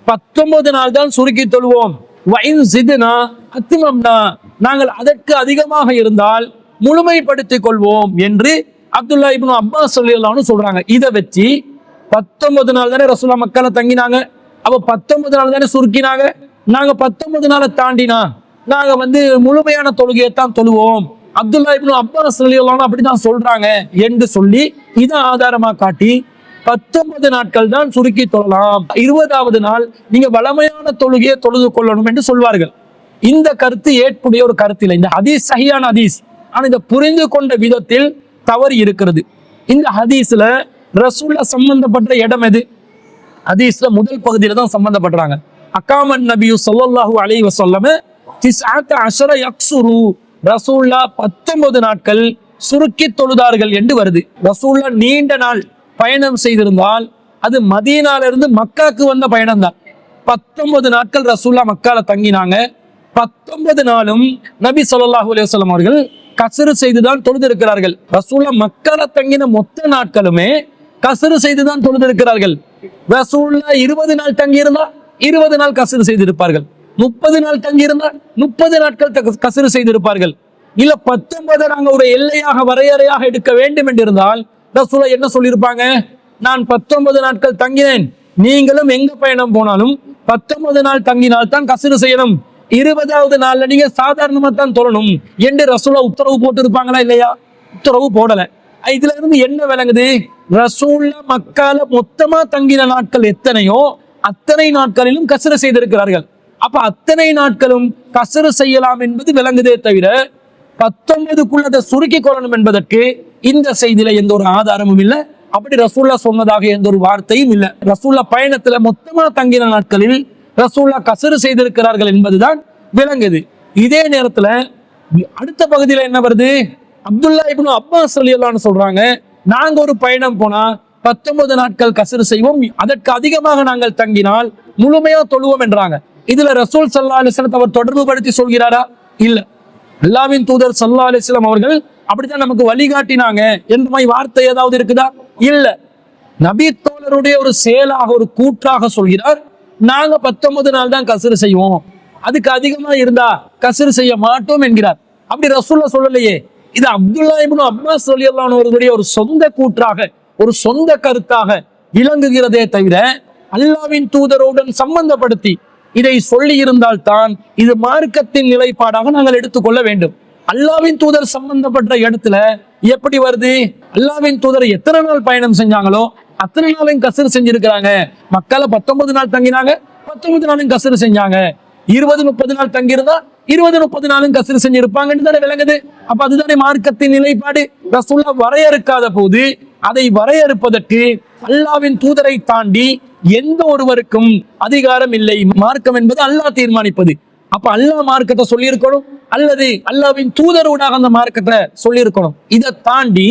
19 நாள் தான் சுருக்கி தொழுவோம், வஇன் ஸித்னா அத்மம்னா, நாங்கள் அதற்கு அதிகமாக இருந்தால் முழுமைப்படுத்திக் கொள்வோம் என்று அப்துல்லா இப்னு அப்பாஸ் ரலியல்லாஹு அன்ஹு சொல்றாங்க. இதை வச்சு 19 நாள் தானே ரசூலா மக்கால தங்கினாங்க, அப்ப 19 நாள் தானே சுருக்கினாங்க, நாங்க 19 நாளை தாண்டினா நாங்க முழுமையான தொழுகையை தான் தொழுவோம், அப்துல்லா இப்னு அப்பாஸ் ரலியல்லாஹு அன்ஹு அப்படிதான் சொல்றாங்க என்று சொல்லி இதை ஆதாரமா காட்டி 19 நாட்கள் தான் சுருக்கி தொழலாம், 20வது நாள் நீங்க வளமையான தொழுகையை தொழுது கொள்ளணும் என்று சொல்வார்கள். இந்த கருத்து ஏற்புடைய ஒரு கருத்து இல்லை. இந்த ஹதீஸ் சஹீஹான ஹதீஸ், ஆனா இதை புரிந்து கொண்ட விதத்தில் தவறு இருக்கிறது. இந்த ஹதீஸ்ல ரசூலுல்லாஹ் சம்பந்தப்பட்ட இடம் எது? ஹதீஸ்ல முதல் பகுதியில தான் சம்பந்தப்படுறாங்க. அகாமன் நபியு ஸல்லல்லாஹு அலைஹி வஸல்லம் 19 யக்ஸுரு, ரசூலுல்லாஹ் 19 நாட்கள் சுருக்கி தொழுதார்கள் என்று வருது. ரசூலுல்லாஹ் நீண்ட நாள் பயணம் செய்திருந்தால் அது மதீனால இருந்து மக்காக்கு வந்த பயணம் தான். 19 நாட்கள் ரசூலுல்லாஹ் மக்கால தங்கினாங்க, 19 நாளும் நபி ஸல்லல்லாஹு அலைஹி வஸல்லம் அவர்கள் கஸ்ர் செய்துதான் தொழுதிருக்கிறார்கள். ரசூலுல்லாஹ் மக்கால தங்கின மொத்த நாட்களுமே கஸ்ர் செய்துதான் தொழுதிருக்கிறார்கள். ரசூலுல்லாஹ் 20 நாள் தங்கியிருந்தா 20 நாள் கஸ்ர் செய்திருப்பார்கள், 30 நாள் தங்கியிருந்தா 30 நாட்கள் கஸ்ர் செய்திருப்பார்கள். இல்ல 19 நாங்க ஒரு எல்லையாக வரையறையாக எடுக்க வேண்டும் என்று இருந்தால் ரசூலுல்லாஹ் என்ன சொல்லியிருப்பாங்க? நான் 19 நாட்கள் தங்கினேன், நீங்களும் எங்க பயணம் போனாலும் 19 நாள் தங்கினால் தான் கஸ்ர் செய்யணும், 20வது நாள்ல நீங்க சாதாரணமா தான் தொழணும் என்று ரசூலுல்லாஹ் உத்தரவு போட்டு இருப்பாங்களா இல்லையா? உத்தரவு போடல. இதுல இருந்து என்ன விளங்குது? ரசூலுல்லாஹ் மக்கால மொத்தமா தங்கின நாட்கள் எத்தனையோ அத்தனை நாட்களிலும் கஸ்ரு செய்திருக்கிறார்கள். அப்ப அத்தனை நாட்களும் கஸ்ரு செய்யலாம் என்பது விளங்குதே தவிர 19க்குள்ள அதை சுருக்கி கொள்ளணும் என்பதற்கு இந்த செய்தியில எந்த ஒரு ஆதாரமும் இல்லை. அப்படி ரசூல்லா சொன்னதாக எந்த ஒரு வார்த்தையும் இல்லை. ரசூல்லா பயணத்துல மொத்தமா தங்கின நாட்களில் ரசூல்லா கஸ்ரு செய்திருக்கிறார்கள் என்பதுதான் விளங்குது. இதே நேரத்துல அடுத்த பகுதியில என்ன வருது? அப்துல்லா இப்னு அப்பாஸ் ரலியல்லாஹு அன்ஹு சொல்றாங்க, நாங்க ஒரு பயணம் போனா 19 நாட்கள் கஸ்ரு செய்வோம், அதற்கு அதிகமாக நாங்கள் தங்கினால் முழுமையா தொழுவோம் என்றாங்க. இதுல ரசூல் ஸல்லல்லாஹு அலைஹி வஸல்லம் அவர் தொடர்பு படுத்தி சொல்கிறாரா? இல்ல. அல்லாஹ்வின் தூதர் ஸல்லல்லாஹு அலைஹி வஸல்லம் அவர்கள் அப்படித்தான் நமக்கு வழிகாட்டினாங்க என்ற மாதிரி வார்த்தை ஏதாவது இருக்குதா? இல்ல. நபி தோழருடைய ஒரு செயலாக ஒரு கூற்றாக சொல்கிறார், நாங்க 19 நாள் தான் கஸ்ரு செய்வோம், அதுக்கு அதிகமா இருந்தா கஸ்ரு செய்ய மாட்டோம் என்கிறார். அப்படி ரசூலுல்லாஹ் சொல்லலையே. இது அப்துல்லா இப்னு அப்பாஸ் ரலியல்லாஹு அன்ஹு அவர்களுடைய ஒரு சொந்த கூற்றாக, ஒரு சொந்த கருத்தாக விளங்குகிறதே தவிர அல்லாஹ்வின் தூதருடன் சம்பந்தப்படுத்தி இதை சொல்லி இருந்தால் தான் இது மார்க்கத்தின் நிலைப்பாடாக நாங்கள் எடுத்துக்கொள்ள வேண்டும். அல்லாஹ்வின் தூதர் சம்பந்தப்பட்ட இடத்துல எப்படி வருது? அல்லாஹ்வின் தூதர் எத்தனை நாள் பயணம் செஞ்சாங்களோ அத்தனை நாளையும் கஸ்ரு செஞ்சிருக்கிறாங்க. மக்கால 19 நாள் தங்கினாங்க, 19 நாளும் கஸ்ரு செஞ்சாங்க. 20-30 நாள் தங்கியிருந்தா 20-30 நாளும் கஸ்ரு செஞ்சிருப்பாங்கன்னு தானே விளங்குது. அப்ப அதுதானே மார்க்கத்தின் நிலைப்பாடு. ரசூலுல்லாஹ் வரையறுக்காத போது அதை வரையறுப்பதற்கு அல்லாஹ்வின் தூதரை தாண்டி எந்த ஒருவருக்கும் அதிகாரம் இல்லை. மார்க்கம் என்பது அல்லாஹ் தீர்மானிப்பது. அப்ப அல்லாஹ் மார்க்கத்தை சொல்லியிருக்கணும், அல்லது அல்லாஹ்வின் தூதரோடாக அந்த மார்க்கத்தை சொல்லியிருக்கணும். இதை தாண்டி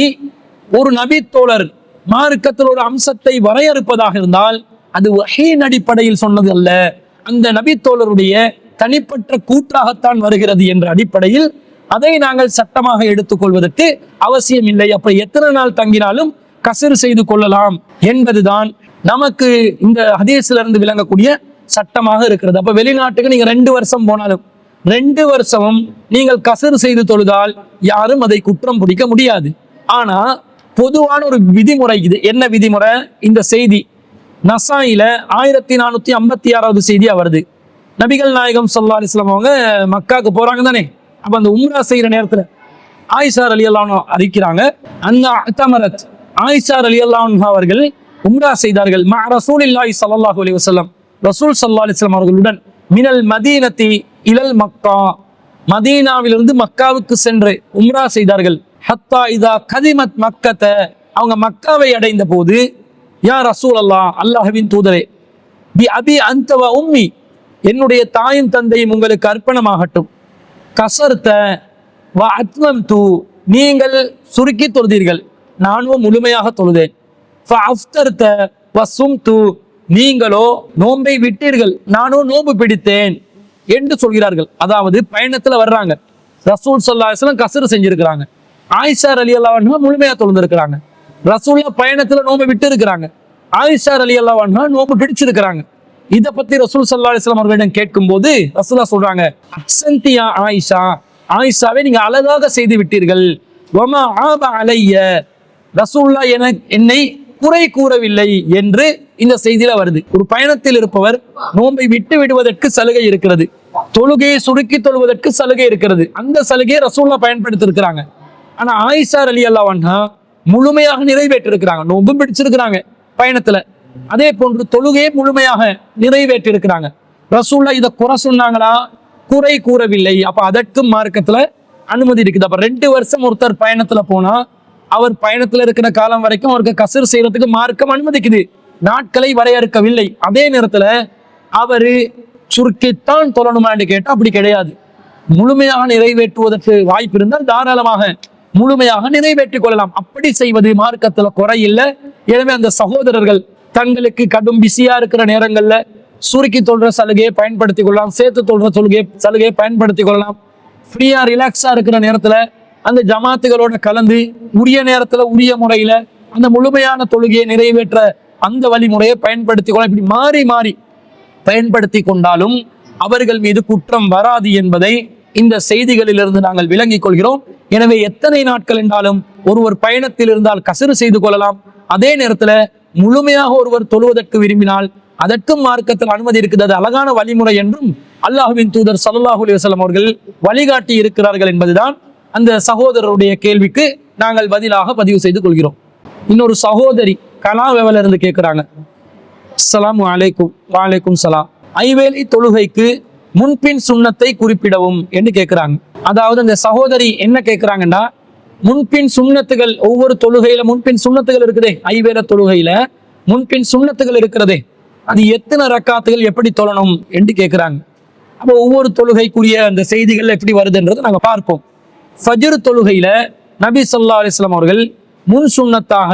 ஒரு நபி தோழர் மார்க்கத்தில் ஒரு அம்சத்தை வரையறுப்பதாக இருந்தால் அது வஹீன் அடிப்படையில் சொன்னது அல்ல, அந்த நபி தோழருடைய தனிப்பட்ட கூற்றாகத்தான் வருகிறது என்ற அடிப்படையில் அதை நாங்கள் சட்டமாக எடுத்துக்கொள்வதற்கு அவசியம் இல்லை. அப்ப எத்தனை நாள் தங்கினாலும் கஸ்ரு செய்து கொள்ளலாம் என்பதுதான் நமக்கு இந்த ஹதீஸ்ல இருந்து விளங்கக்கூடிய சட்டமாக இருக்கிறது. அப்ப வெளிநாட்டுக்கு நீங்க 2 வருஷம் போனாலும் 2 வருஷமும் நீங்கள் கஸ்ரு செய்து தொழுதால் யாரும் அதை குற்றம் பிடிக்க முடியாது. ஆனா பொதுவான ஒரு விதிமுறை இது. என்ன விதிமுறை? இந்த செய்தி நசாயில 1456வது செய்தியா வருது. நபிகள் நாயகம் ஸல்லல்லாஹு அலைஹி வஸல்லம் அவங்க மக்காவுக்கு போறாங்க தானே. அப்ப அந்த உம்ரா செய்யற நேரத்துல ஆயிஷா ரலியல்லாஹு அன்ஹா அறிக்கிறாங்க, அன்ஹா அத்தமரத், ஆயிஷா ரலியல்லாஹு அன்ஹா அவர்கள் உம்ரா செய்தார்கள் மா ரசூலில்லாஹி ஸல்லல்லாஹு அலைஹி வஸல்லம், ரசூல் ஸல்லல்லாஹு அலைஹி வஸல்லம் அவர்களுடன், மினல் மதீனத்தி இலல் மக்கா, மதீனாவிலிருந்து மக்காவுக்கு சென்று உம்ரா செய்தார்கள். ஹத்தா இதா கதிமத் மக்கத்த, அவங்க மக்காவை அடைந்த போது, யா ரசூல் அல்லாஹ், அல்லாஹ்வின் தூதரே, பி அபி அன்த வ உம்மி, என்னுடைய தாயும் தந்தையும் உங்களுக்கு அர்ப்பணமாகட்டும். கசர்த்த வ அத்மம்து, நீங்கள் சுருக்கி தொழுதீர்கள், நானும் முழுமையாக தொழுதேன். ஃபஅஃப்தர்த வ சும்து, நீங்களோ நோன்பை விட்டீர்கள், நானும் நோன்பு பிடித்தேன் என்று சொல்கிறார்கள். அதாவது பயணத்துல வர்றாங்க, ரசூல் ஸல்லல்லாஹு அலைஹி வஸல்லம் கஸ்ரு செஞ்சிருக்கிறாங்க, ஆயிஷா ரலியல்லாஹு அன்ஹா முழுமையா தொழுந்திருக்கிறாங்க, ரசூலுல்லாஹ் பயணத்துல நோன்பு விட்டு இருக்கிறாங்க, ஆயிஷா ரலியல்லாஹு அன்ஹா நோன்பு பிடிச்சிருக்கிறாங்க. இதை பத்தி ரசூல் ஸல்லல்லாஹு அலைஹி வஸல்லம் அவர்களிடம் கேட்கும் போது ரசூலுல்லாஹ் சொல்றாங்க, அஹ்சன்தியா ஆயிஷா, ஆயிஷாவை நீங்க அழகாக செய்து விட்டீர்கள். வமா ஆப அலைய, ரசூலுல்லாஹ் என்னை குறை கூறவில்லை என்று இந்த செய்தியில வருது. ஒரு பயணத்தில் இருப்பவர் நோன்பை விட்டு விடுவதற்கு சலுகை இருக்கிறது, தொழுகையை சுருக்கி தொழுவதற்கு சலுகை இருக்கிறது. அந்த சலுகையை ரசூலுல்லாஹ் பயன்படுத்தி இருக்கிறாங்க. ஆனா ஆயிஷா ரலியல்லாஹு அன்ஹா முழுமையாக நிறைவேற்றி இருக்கிறாங்க, நோன்பும் பிடிச்சிருக்கிறாங்க பயணத்துல, அதே போன்று தொழுகையை முழுமையாக நிறைவேற்றி இருக்கிறாங்க. ரசூலுல்லாஹ் இதை குறை சொன்னாங்களா? குறை கூறவில்லை. அப்ப அதற்கு மார்க்கத்துல அனுமதி இருக்குது. அப்ப 2 வருஷம் ஒருத்தர் பயணத்துல போனா அவர் பயணத்துல இருக்கிற காலம் வரைக்கும் அவருக்கு கஸ்ரு செய்யறதுக்கு மார்க்கம் அனுமதிக்குது, நாட்களை வரையறுக்கவில்லை. அதே நேரத்துல அவரு சுருக்கித்தான் தொழணுமான்னு கேட்டா அப்படி கிடையாது. முழுமையாக நிறைவேற்றுவதற்கு வாய்ப்பு இருந்தால் தாராளமாக முழுமையாக நிறைவேற்றிக் கொள்ளலாம். அப்படி செய்வது மார்க்கத்துல குறை இல்லை. எனவே அந்த சகோதரர்கள் தங்களுக்கு கடும் பிஸியா இருக்கிற நேரங்கள்ல சுருக்கி தொழுற சலுகையை பயன்படுத்திக் கொள்ளலாம், சேர்த்து தொழுற சலுகையை பயன்படுத்திக் கொள்ளலாம். ஃப்ரீயா ரிலாக்ஸா இருக்கிற நேரத்துல அந்த ஜமாத்துகளோட கலந்து உரிய நேரத்துல உரிய முறையில அந்த முழுமையான தொழுகையை நிறைவேற்ற அந்த வழிமுறையை பயன்படுத்திக் கொள்ளலாம். இப்படி மாறி மாறி பயன்படுத்தி கொண்டாலும் அவர்கள் மீது குற்றம் வராது என்பதை இந்த செய்திகளிலிருந்து நாங்கள் விளங்கிக் கொள்கிறோம். எனவே எத்தனை நாட்கள் என்றாலும் ஒருவர் பயணத்தில் இருந்தால் கஸ்ரு செய்து கொள்ளலாம். அதே நேரத்துல முழுமையாக ஒருவர் தொழுவதற்கு விரும்பினால் அதற்கும் மார்க்கத்தில் அனுமதி இருக்குது. அது அழகான வழிமுறை என்றும் அல்லாஹ்வின் தூதர் ஸல்லல்லாஹு அலைஹி வஸல்லம் அவர்கள் வழிகாட்டி இருக்கிறார்கள் என்பதுதான் அந்த சகோதரருடைய கேள்விக்கு நாங்கள் பதிலாக பதிவு செய்து கொள்கிறோம். இன்னொரு சகோதரி கலாவேவல இருந்து கேட்கிறாங்க, அஸ்ஸலாமு அலைக்கும். வலைக்கும் சலாம். ஐவேளை தொழுகைக்கு முன்பின் சுண்ணத்தை குறிப்பிடவும் என்று கேட்கிறாங்க. அதாவது இந்த சகோதரி என்ன கேட்கிறாங்கன்னா, முன்பின் சுண்ணத்துகள் ஒவ்வொரு தொழுகையில முன்பின் சுண்ணத்துகள் இருக்குதே, ஐவேளை தொழுகையில முன்பின் சுண்ணத்துகள் இருக்கிறதே, அது எத்தனை ரக்காத்துகள் எப்படி தொழணும் என்று கேட்கிறாங்க. அப்போ ஒவ்வொரு தொழுகைக்குரிய அந்த செய்திகள் எப்படி வருதுன்றதை நாங்கள் பார்ப்போம். ஃபஜ்ர் தொழுகையில நபி ஸல்லல்லாஹு அலைஹி வஸல்லம் அவர்கள் முன் சுண்ணத்தாக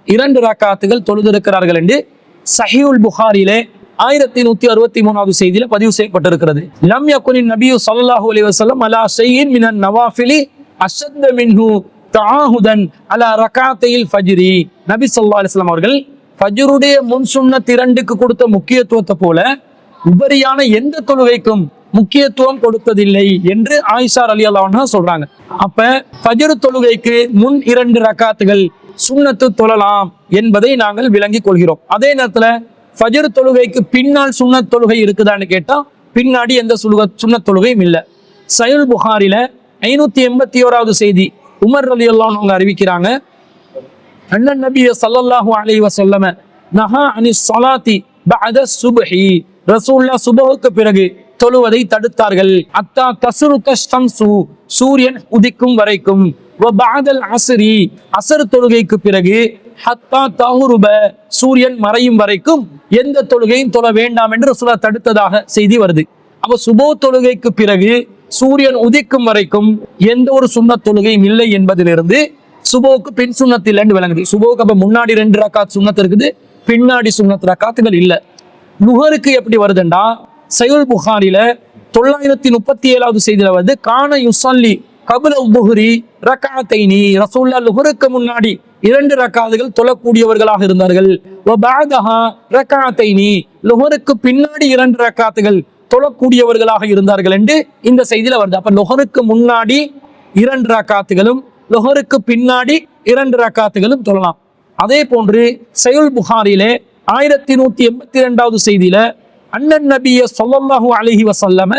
2 ரக்காத்துகள் தொழுதிருக்கிறார்கள் என்று சஹீஹுல் புகாரிலே 1163வது செய்தியில பதிவு செய்யப்பட்டிருக்கிறது. லம் யகுனின் நபியு ஸல்லல்லாஹு அலைஹி வஸல்லம் அலா ஷைஇன் மினன் நவாஃபிலி அஷத்த மின்ஹு தஆஹுதன் அலா ரகாத்தைல் ஃபஜ்ரி. நபி ஸல்லல்லாஹு அலைஹி வஸல்லம் அவர்கள் ஃபஜ்ருடைய முன் சுன்னத் 2க்கு கொடுத்த முக்கியத்துவத்தை போல உபரியான எந்த தொழுகைக்கும் முக்கியத்துவம் கொடுத்ததில்லை என்று ஆயிஷா ரலியல்லாஹு அன்ஹா சொல்றாங்க. அப்ப ஃபஜ்ர் தொழுகைக்கு முன் 2 ரக்காத்துகள் சுன்னத்து தொழலாம் என்பதை நாங்கள் விளங்கிக் கொள்கிறோம். அதே நேரத்துல ஃபஜ்ர் தொழுகைக்கு பின்னால் சுன்னத் தொழுகை இருக்குதான்னு கேட்டா பின்னாடி எந்த சுன்னத் தொழுகையும் இல்லை. சஹீஹுல் புகாரில 581வது செய்தி உமர் ரலியல்லாஹு அன்ஹு அவங்க அறிவிக்கிறாங்க, அண்ணன் நபி ஸல்லல்லாஹு அலைஹி வஸல்லம் நஹா அனிஸ் ஸலாத்தி பஅத சுப்ஹி. ரசூலுல்லாஹ் சுபஹுக்கு பிறகு தொழுவதை தடுத்தார்கள். அத்தா தஸ்ருக ஷம்சு, சூரியன் உதிக்கும் வரைக்கும். வ பஅதல் அஸ்ரி, அஸ்ர் தொழுகைக்கு பிறகு. ஹத்தா தஹுருப, சூரியன் மறையும் வரைக்கும் எந்த தொழுகையும் தொழ வேண்டாம் என்று ரசூலுல்லாஹ் தடுத்ததாக செய்தி வருது. அப்ப சுபஹ் தொழுகைக்கு பிறகு சூரியன் உதிக்கும் வரைக்கும் எந்த ஒரு சுன்னத் தொழுகையும் இல்லை என்பதிலிருந்து சுபோக்கு பின் சுன்னத் இல்லைன்னு விளங்குது. சுபோக்கு அப்ப முன்னாடி 2 ரக்காத் சுன்னத் இருக்குது, பின்னாடி சுன்னத் ரக்காத்துகள் இல்லை. லுஹருக்கு எப்படி வருதுண்டா, சஹீஹுல் புகாரில 937வது செய்தியில வந்து கான யுஸல்லி கப்ல லுஹ்ரி ரக்அத்தைனி. ரசூலுல்லாஹ் லுஹருக்கு முன்னாடி 2 ரக்காத்துகள் தொழக்கூடியவர்களாக இருந்தார்கள். வ பஅதஹா ரக்அத்தைனி, லுஹருக்கு பின்னாடி 2 ரக்காத்துகள் தொழக்கூடியவர்களாக இருந்தார்கள் என்று இந்த செய்தியில வருது. அப்ப லுஹருக்கு முன்னாடி 2 ரக்காத்துகளும் லுஹருக்கு பின்னாடி 2 ரக்காத்துகளும் தொழலாம். அதே போன்று சஹீஹுல் புகாரிலே 1182வது செய்தியில அண்ணன் நபிய ஸல்லல்லாஹு அலைஹி வஸல்லம்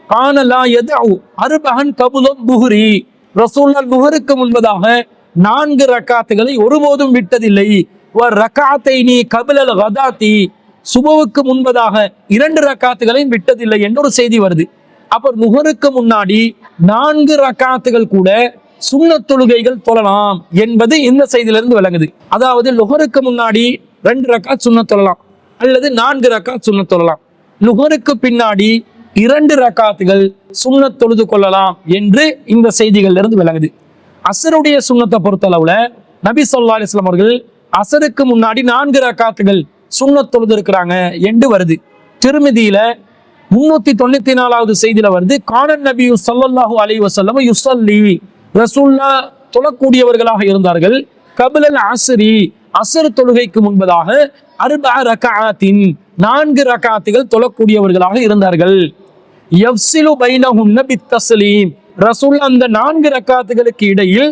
கான லா யதஉ அர்பஹன் கப்ல லுஹ்ரி. ரசூலுல்லாஹ் லுஹருக்கு முன்பதாக 4 ரக்காத்துகளை ஒருபோதும் விட்டதில்லை. வ ரக்அத்தைனி கப்லல் கதாத்தி, சுபவுக்கு முன்பதாக 2 ரக்காத்துகளையும் விட்டதில்லை என்ற ஒரு செய்தி வருது. அப்ப லுஹருக்கு முன்னாடி 4 ரக்காத்துகள் கூட சுன்னத் தொழுகைகள் தொழலாம் என்பது இந்த செய்தியிலிருந்து விளங்குது. அதாவது லுஹருக்கு முன்னாடி 2 ரக்காத் சுன்னத் தொழலாம் அல்லது 4 ரக்காத் சுன்னத் தொழலாம். லுஹருக்கு பின்னாடி 2 ரக்காத்துகள் சுன்னத் தொழுது கொள்ளலாம் என்று இந்த செய்திகள்ல இருந்து விளங்குது. அசருடைய சுன்னத்தை பொறுத்தளவுல நபி ஸல்லல்லாஹு அலைஹி வஸல்லம் அவர்கள் அசருக்கு முன்னாடி 4 ரக்காத்துகள் சுன்னத் தொழுது இருக்கிறாங்க என்று வருது. திருமிதியில 394வது செய்தியில வருது, கானன் நபி ஸல்லல்லாஹு அலைஹி வஸல்லம் யுஸல்லி. ரசூலுல்லாஹ் தொழக்கூடியவர்களாக இருந்தார்கள். கப்லல் அஸ்ரி, அஸ்ர் தொழுகைக்கு முன்பதாக அர்பஅ ரக்அத்தின், 4 ரக்காத்துகள் தொழக்கூடியவர்களாக இருந்தார்கள். யஃப்ஸிலு பைனஹுன்ன பித்தஸ்லீம், ரசூலுல்லாஹ் அந்த 4 ரக்காத்துகளுக்கு இடையில்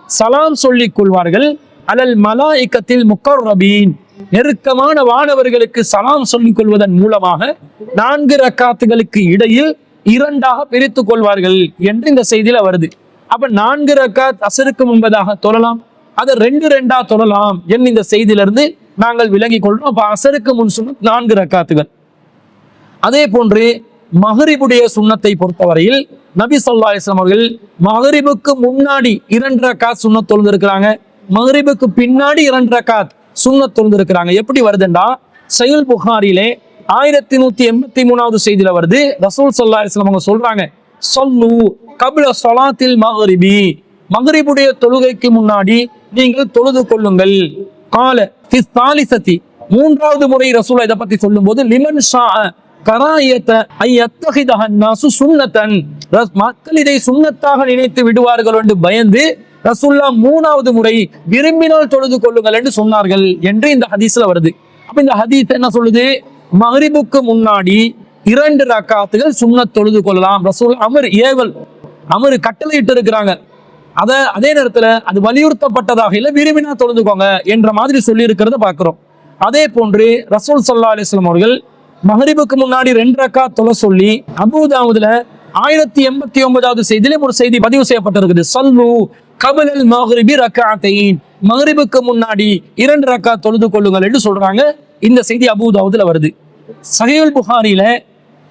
சலாம் சொல்லிக் கொள்வார்கள். அலல் மலாயிகத்தில் முக்கர்ரபீன், நெருக்கமான வானவர்களுக்கு சலாம் சொல்லிக் கொள்வதன் மூலமாக 4 ரக்காத்துகளுக்கு இடையில் 2ஆக பிரித்துக் கொள்வார்கள் என்று இந்த செய்தியில வருது. அப்ப 4 ரக்காத் அஸ்ருக்கு முன்பதாக தொழலாம், அதை 2 தொழலாம் என்று இந்த செய்தியிலிருந்து நாங்கள் விளங்கிக் கொள்றோம். அப்ப அஸ்ருக்கு முன் சுன்னத் 4 ரக்காத்துகள். அதே போன்று மஹ்ரிபுடைய சுன்னத்தை பொறுத்தவரையில் நபி ஸல்லல்லாஹு அலைஹி வஸல்லம் அவர்கள் மஹ்ரிபுக்கு முன்னாடி 2 ரக்காத் சுன்னத் தொழுதிருக்கிறாங்க, மஹ்ரிபுக்கு பின்னாடி 2 ரக்காத் சுன்னத் தொழுதிருக்கிறாங்க. எப்படி வருதுண்டா, சஹீஹுல் புகாரிலே 1183வது செய்தியில வருது, ரசூல் ஸல்லல்லாஹு அலைஹி வஸல்லம் அவங்க சொல்றாங்க, ஸல்லு கப்ல ஸலாத்தில் மஹ்ரிபி, மஹ்ரிபுடைய தொழுகைக்கு முன்னாடி நீங்கள் தொழுது கொள்ளுங்கள். கால ஃபி ஸாலிஸதி, 3வது முறை ரசூலுல்லாஹ் இத பத்தி சொல்லும்போது, லிமன் ஷாஅ கராயத ஐயத்தஹிதஹ அன்னாசு சுன்னதன், மக்கள் இதை சுன்னத்தாக நினைத்து விடுவார்கள் என்று பயந்து ரசூலுல்லாஹ் 3வது முறை விரும்பினால் தொழுது கொள்ளுங்கள் என்று சொன்னார்கள் என்று இந்த ஹதீஸ்ல வருது. அப்ப இந்த ஹதீஸ் என்ன சொல்லுது, மஹ்ரிபுக்கு முன்னாடி 2 ரக்காத்துகள் சுன்னத் தொழுது கொள்ளலாம். ரசூல் அமர் கட்டளையிட்டு இருக்கிறாங்க. அதே நேரத்துல அது வலியுறுத்தப்பட்டதாக இல்லை, விரும்பினா தொழுதுக்கோங்க என்ற மாதிரி சொல்லி இருக்கிறத பாக்குறோம். அதே போன்று ரசூல் ஸல்லல்லாஹு அலைஹி வஸல்லம் அவர்கள் மஹ்ரிபுக்கு முன்னாடி 2 ரக்காத் தொழ சொல்லி அபூதாவுதுல 1089வது செய்தியிலே ஒரு செய்தி பதிவு செய்யப்பட்டிருக்குது, ஸல்லு கப்லல் மஹ்ரிபி ரக்அத்தைன், மஹ்ரிபுக்கு முன்னாடி 2 ரக்காத் தொழுது கொள்ளுங்கள் என்று சொல்றாங்க. இந்த செய்தி அபூ தாவூதுல வருது. சஹீஹுல் புகாரில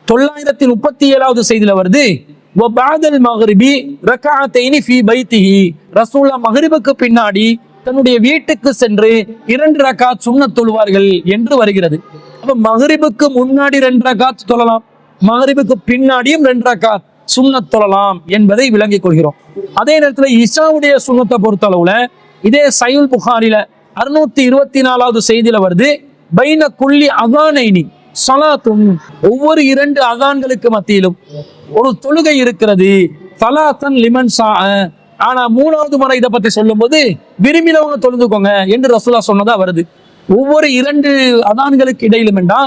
937வது செய்தியில வருது, வபஅதல் மக்ரிபி ரக்அத்தைனி ஃபீ பைத்திஹி, ரசூலுல்லாஹ் மக்ரிபுக்கு பின்னாடி தன்னுடைய வீட்டுக்கு சென்று 2 ரக்காத் சுன்னத் தொழுவார்கள் என்று வருகிறது. அப்ப மக்ரிபுக்கு முன்னாடி 2 ரக்காத் தொழலாம், மக்ரிபுக்கு பின்னாடியும் 2 ரக்காத் சுன்னத் தொழலாம் என்பதை விளங்கிக் கொள்கிறோம். அதே நேரத்தில் இஷாவுடைய சுன்னத்தை பொறுத்த அளவுல இதே சஹீஹுல் புகாரில 624வது செய்தியில வருது, பைன குல்லி அதானைனி ஸலாத்துன், ஒவ்வொரு 2 அதான்களுக்கு மத்தியிலும் ஒரு தொழுகை இருக்கிறது. ஸலாத்தன் லிமன் ஸாஅ, ஆனா 3வது முறை இதை பத்தி சொல்லும் போது விரும்பினவங்க தொழுதுக்கோங்க என்று ரசூலுல்லாஹ் சொன்னதா வருது. ஒவ்வொரு 2 அதான்களுக்கு இடையிலும் என்றா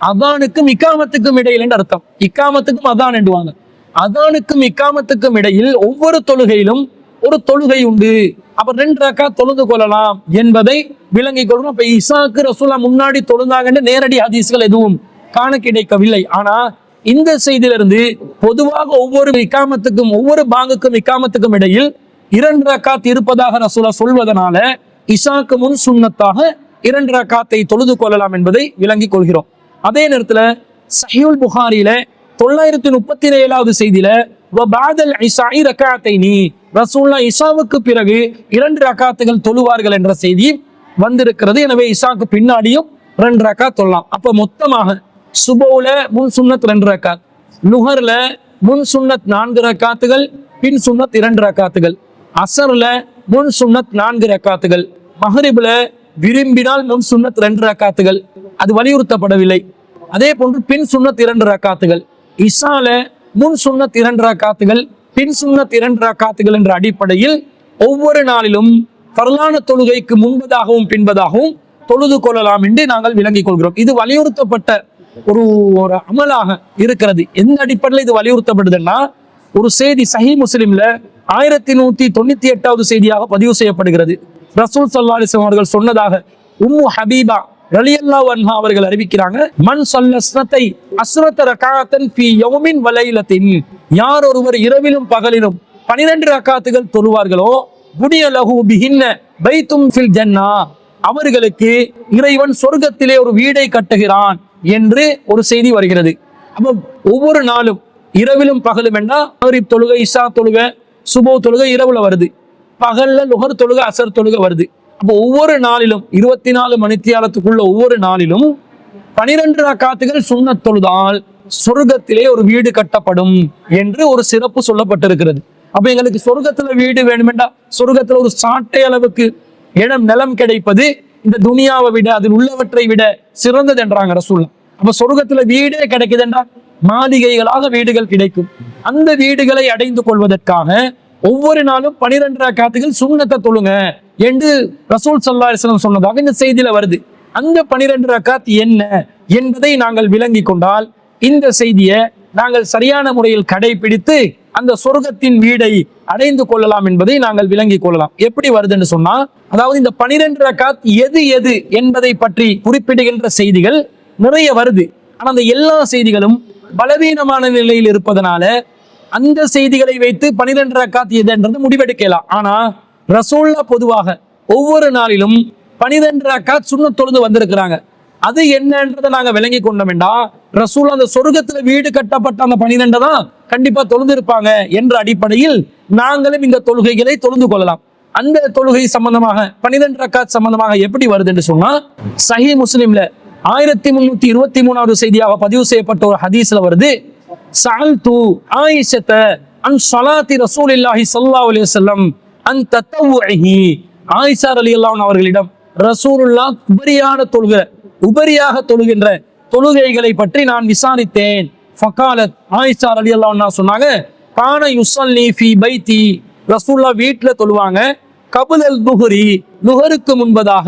அதானுக்கும் இக்காமத்துக்கும் இடையில் என்று அர்த்தம். இக்காமத்துக்கும் அதான் என்றுவாங்க. அதானுக்கும் இக்காமத்துக்கும் இடையில் ஒவ்வொரு தொழுகையிலும் ஒரு தொழுகை உண்டு. அப்ப 2 ரக்காத் தொழுது கொள்ளலாம் என்பதை விளங்கிக் கொள்ளணும். இப்ப இஷாக்கு ரசூலுல்லாஹ் முன்னாடி தொழுந்தாங்கன்னு நேரடி ஹதீஸ்கள் எதுவும் காண கிடைக்கவில்லை. ஆனா இந்த செய்தியிலிருந்து பொதுவாக ஒவ்வொரு இக்காமத்துக்கும் ஒவ்வொரு பாங்குக்கும் இக்காமத்துக்கும் இடையில் 2 ரக்காத் இருப்பதாக ரசூலுல்லாஹ் சொல்வதனால இஷாக்கு முன் சுன்னத்தாக 2 ரக்காத்தை தொழுது கொள்ளலாம் என்பதை விளங்கிக் கொள்கிறோம். அதே நேரத்துல சஹீஹுல் புகாரில 937வது செய்தியில வபஅதல் இஷாஇ ரக்அத்தைனி, ரசூலுல்லாஹ் இஷாவுக்கு பிறகு 2 ரக்காத்துகள் தொழுவார்கள் என்ற செய்தி வந்திருக்கிறது. எனவே இஷாக்கு பின்னாடியும் 2 ரக்காத் தொழலாம். அப்ப மொத்தமாக சுபவுல முன் சுன்னத் 2 ரக்காத், லுஹர்ல முன் சுன்னத் 4 ரக்காத்துகள், பின் சுன்னத் 2 ரக்காத்துகள், அசர்ல முன் சுன்னத் 4 ரக்காத்துகள், மஹ்ரிப்ல விரும்பினால் முன் சுன்னத் 2 ரக்காத்துகள், அது வலியுறுத்தப்படவில்லை. அதே போன்று பின் சுன்னத் 2 ரக்காத்துகள், இஷால முன் சுன்னத் 2 ரக்காத்துகள், பின் சுன்னத் 2 ரக்காத்துகள் என்ற அடிப்படையில் ஒவ்வொரு நாளிலும் ஃபர்லான தொழுகைக்கு முன்பதாகவும் பின்பதாகவும் தொழுது கொள்ளலாம் என்று நாங்கள் விளங்கிக் கொள்கிறோம். இது வலியுறுத்தப்பட்ட ஒரு அமலாக இருக்கிறது. எந்த அடிப்படையில் இது வலியுறுத்தப்படுதுன்னா, ஒரு செய்தி சஹீஹ் முஸ்லிம்ல 1198வது செய்தியாக பதிவு செய்யப்படுகிறது. ரசூல் ஸல்லல்லாஹு அலைஹி வஸல்லம் அவர்கள் சொன்னதாக உம்மு ஹபீபா ரலியல்லாஹு அன்ஹா அவர்கள் அறிவிக்கிறாங்க, மன் ஸல்லஸ்னதை அஸ்ரத ரகாத்தன் ஃபீ யௌமின் வ லைலத்தின், யார் ஒருவர் இரவிலும் பகலிலும் 12 ரக்காத்துகள் தொழுவார்களோ புனிய லஹு பிஹின்ன பைத்தும் ஃபில் ஜன்னா, அவர்களுக்கு இறைவன் சொர்க்கத்திலே ஒரு வீடை கட்டுகிறான் என்று ஒரு செய்தி வருகிறது. அப்போ ஒவ்வொரு நாளும் இரவிலும் பகலும் என்றா மக்ரிப் தொழுகை, இஷா தொழுகை, சுபஹ் தொழுகை இரவுல வருது, பகல்ல லுஹர் தொழுகை, அசர் தொழுகை வருது. அப்போ ஒவ்வொரு நாளிலும் 24 மணித்தியாலத்துக்குள்ள ஒவ்வொரு நாளிலும் 12 ரக்காத்துகள் சுன்னத் தொழுதால் சொர்க்கத்திலே ஒரு வீடு கட்டப்படும் என்று ஒரு சிறப்பு சொல்லப்பட்டிருக்கிறது. அப்ப எங்களுக்கு சொர்க்கத்துல வீடு வேணுமெண்டா, சொர்க்கத்துல ஒரு சாட்டை அளவுக்கு இடம் நிலம் கிடைப்பது இந்த துனியாவை விட, அதில் உள்ளவற்றை விட சிறந்தது என்றாங்க ரசூலுல்லாஹ். அப்ப சொர்க்கத்துல வீடே கிடைக்குது என்றால் மாளிகைகளாக வீடுகள் கிடைக்கும். அந்த வீடுகளை அடைந்து கொள்வதற்காக ஒவ்வொரு நாளும் 12 ரக்காத்துகள் சுன்னத்தை தொழுங்க என்று ரசூல் ஸல்லல்லாஹு அலைஹி வஸல்லம் சொன்னதாக இந்த செய்தியில வருது. அந்த 12 ரக்காத் என்ன என்பதை நாங்கள் விளங்கி கொண்டால் இந்த செய்தியை நாங்கள் சரியான முறையில் கடைபிடித்து அந்த சொர்க்கத்தின் வீடை அடைந்து கொள்ளலாம் என்பதை நாங்கள் விளங்கிக் கொள்ளலாம். எப்படி வருதுன்னு சொன்னா, அதாவது இந்த 12 ரக்காத் எது எது என்பதை பற்றி குறிப்பிடுகின்ற செய்திகள் நிறைய வருது. ஆனா அந்த எல்லா செய்திகளும் பலவீனமான நிலையில் இருப்பதனால அந்த செய்திகளை வைத்து 12 ரக்காத் எதுன்றது முடிவெடுக்கலாம். ஆனா ரசூலுல்லாஹ் பொதுவாக ஒவ்வொரு நாளிலும் 12 ரக்காத் சுன்னத் தொழுது வந்திருக்கிறாங்க. அது என்னன்றதை நாங்க விளங்கி கொண்டோம்டா, ரசூலுல்லாஹ் அந்த சொர்க்கத்துல வீடு கட்டப்பட்ட அந்த 12 தான் கண்டிப்பா தொழுது இருப்பாங்க என்ற அடிப்படையில் நாங்களும் இந்த தொழுகைகளை தொழுது கொள்ளலாம். அந்த தொழுகை சம்பந்தமாக 12 ரக்காத் சம்பந்தமாக எப்படி வருது என்று சொன்னா, சஹீஹ் முஸ்லிம்ல 1323வது செய்தியாக பதிவு செய்யப்பட்ட ஒரு ஹதீஸ்ல வருது, சஅல்து ஆயிஷத அன் ஸலாத்தி ரசூலில்லாஹி ஸல்லல்லாஹு அலைஹி வஸல்லம் அன் தத்தவுஹி, ஆயிஷா ரலியல்லாஹு அன்ஹா அவர்களிடம் ரசூலுல்லாஹ் உபரியாக தொழுகின்ற தொழுகைகளை பற்றி நான் விசாரித்தேன். ஃபகாலத், ஆயிஷா ரலியல்லாஹு அன்ஹா சொன்னாங்க, கான யுஸல்லி ஃபீ பைத்தி, ரசூலுல்லாஹ் வீட்ல தொழுவாங்க, கபுலல் துஹரி, லுஹருக்கு முன்பதாக,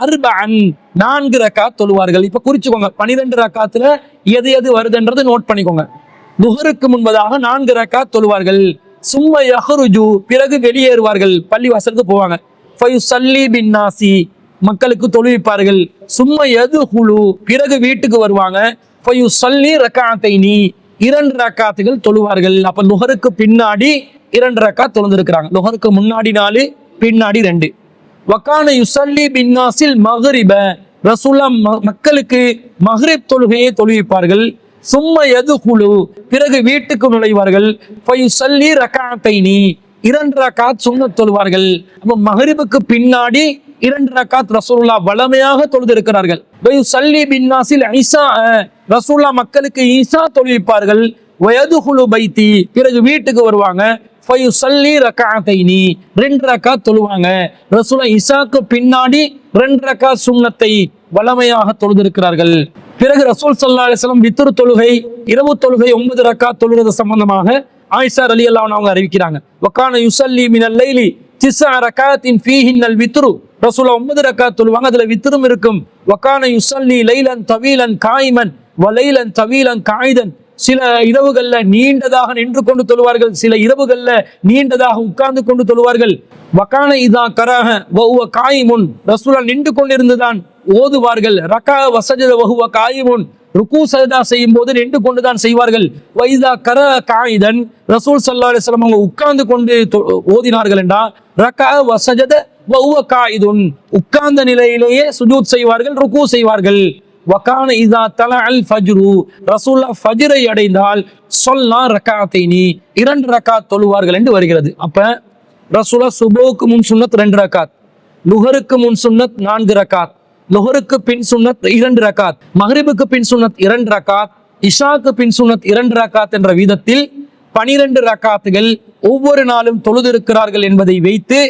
அர்பஅன் 4 ரக்காத் தொழுவார்கள். இப்ப குறிச்சுக்கோங்க, 12 ரக்காத்துல எது எது வருதுன்றது நோட் பண்ணிக்கோங்க. லுஹருக்கு முன்பதாக 4 ரக்காத் தொழுவார்கள். சும்ம யஹ்ருஜு, பிறகு வெளியேறுவார்கள், பள்ளி வாசலுக்கு போவாங்க. ஃபயுஸல்லி பின்னாசி, மக்களுக்கு தொழுவிப்பார்கள். சும்ம யதுஹுலு, பிறகு வீட்டுக்கு வருவாங்க. ஃபயுஸல்லி ரக்அத்தைனி, 2 ரக்காத்துகள் தொழுவார்கள். அப்ப லுஹருக்கு பின்னாடி 2 ரக்காத் தொழுந்திருக்கிறாங்க. லுஹருக்கு முன்னாடி 4, பின்னாடி 2. வகான யுஸல்லி பின்னாசில் மக்ரிப, ரசூலுல்லாஹ் மக்களுக்கு மக்ரிப் தொழுகையை தொழுவிப்பார்கள். சும்ம யதுகுலு, பிறகு வீட்டுக்கு நுழைவார்கள். ஃபயுஸல்லி ரக்அத்தைனி, 2 ரக்காத் சுன்னத் தொழுவார்கள். அப்ப மக்ரிபுக்கு பின்னாடி 2 ரக்காத் ரசூலுல்லாஹ் வளமையாக தொழுது இருக்கிறார்கள். ஃபயுஸல்லி பின்னாஸில் இஸா, ரசூலுல்லாஹ் மக்களுக்கு ஈசா தொழுவிப்பார்கள். வயதுகுலு பைத்தி, பிறகு வீட்டுக்கு வருவாங்க. ஃபயுஸல்லி ரக்அத்தைனி, 2 ரக்காத் தொழுவாங்க. ரசூலுல்லாஹ் இசாக்கு பின்னாடி 2 ரக்காத் சுன்னத்தை வளமையாக தொழுதிருக்கிறார்கள். பிறகு ரசூல் ஸல்லல்லாஹு அலைஹி வஸல்லம் வித்ர் தொழுகை, இரவு தொழுகை 9 ரக்காத் தொழுவது சம்பந்தமாக ஆயிஷா ரலியல்லாஹு அன்ஹா அவங்க அறிவிக்கிறாங்க. வகான யுஸல்லி மினல் லைலி 9 ரக்காத்தின் ஃபீஹின்னல் வித்ரு, ரசூலுல்லாஹ் 9 ரக்காத் தொழுவாங்க, அதுல வித்ரும் இருக்கும். வகான யுஸல்லி லைலன் தவீலன் காயிமன் வ லைலன் தவீலன் காயிதன், சில இரவுகள்ல நீண்டதாக நின்று கொண்டு தொழுவார்கள், சில இரவுகள்ல நீண்டதாக உட்கார்ந்து கொண்டு தொழுவார்கள். வகான இதா கராஹ வஹுவ காயிமுன், ரசூலுல்லாஹ் நின்று கொண்டிருந்துதான் ஓதுவார்கள். ரகா வஸஜத வஹுவ காயிமுன், ருக்கு சஜதா செய்யும் போது நின்று கொண்டுதான் செய்வார்கள். வைதா கர காயிதன், ரசூல் ஸல்லல்லாஹு அலைஹி வஸல்லம் அவங்க உட்கார்ந்து கொண்டு ஓதினார்கள் என்றா ரகா வஸஜத வஹுவ காயிதுன், உட்கார்ந்த நிலையிலேயே சுஜூத் செய்வார்கள், ருக்கு செய்வார்கள். வகான இதா தலஅல் ஃபஜ்ரு, ரசூலுல்லாஹ் ஃபஜ்ரை அடைந்தால் ஸல்லா ரக்அத்தைனி, 2 ரக்காத் தொழுவார்கள் என்று வருகிறது. அப்ப ரசூலுல்லாஹ் சுபுக்கு முன் சுன்னத் 2 ரக்காத், லுஹருக்கு முன் சுன்னத் 4 ரக்காத், லுஹருக்கு பின் சுன்னத் 2 ரக்காத், மக்ரிபுக்கு பின் சுன்னத் 2 ரக்காத், இஷாக்கு பின் சுன்னத் 2 ரக்காத் என்ற வீதத்தில் 12 ரக்காத்துகள் ஒவ்வொரு நாளும் தொழுதிருக்கிறார்கள் என்பதை வைத்து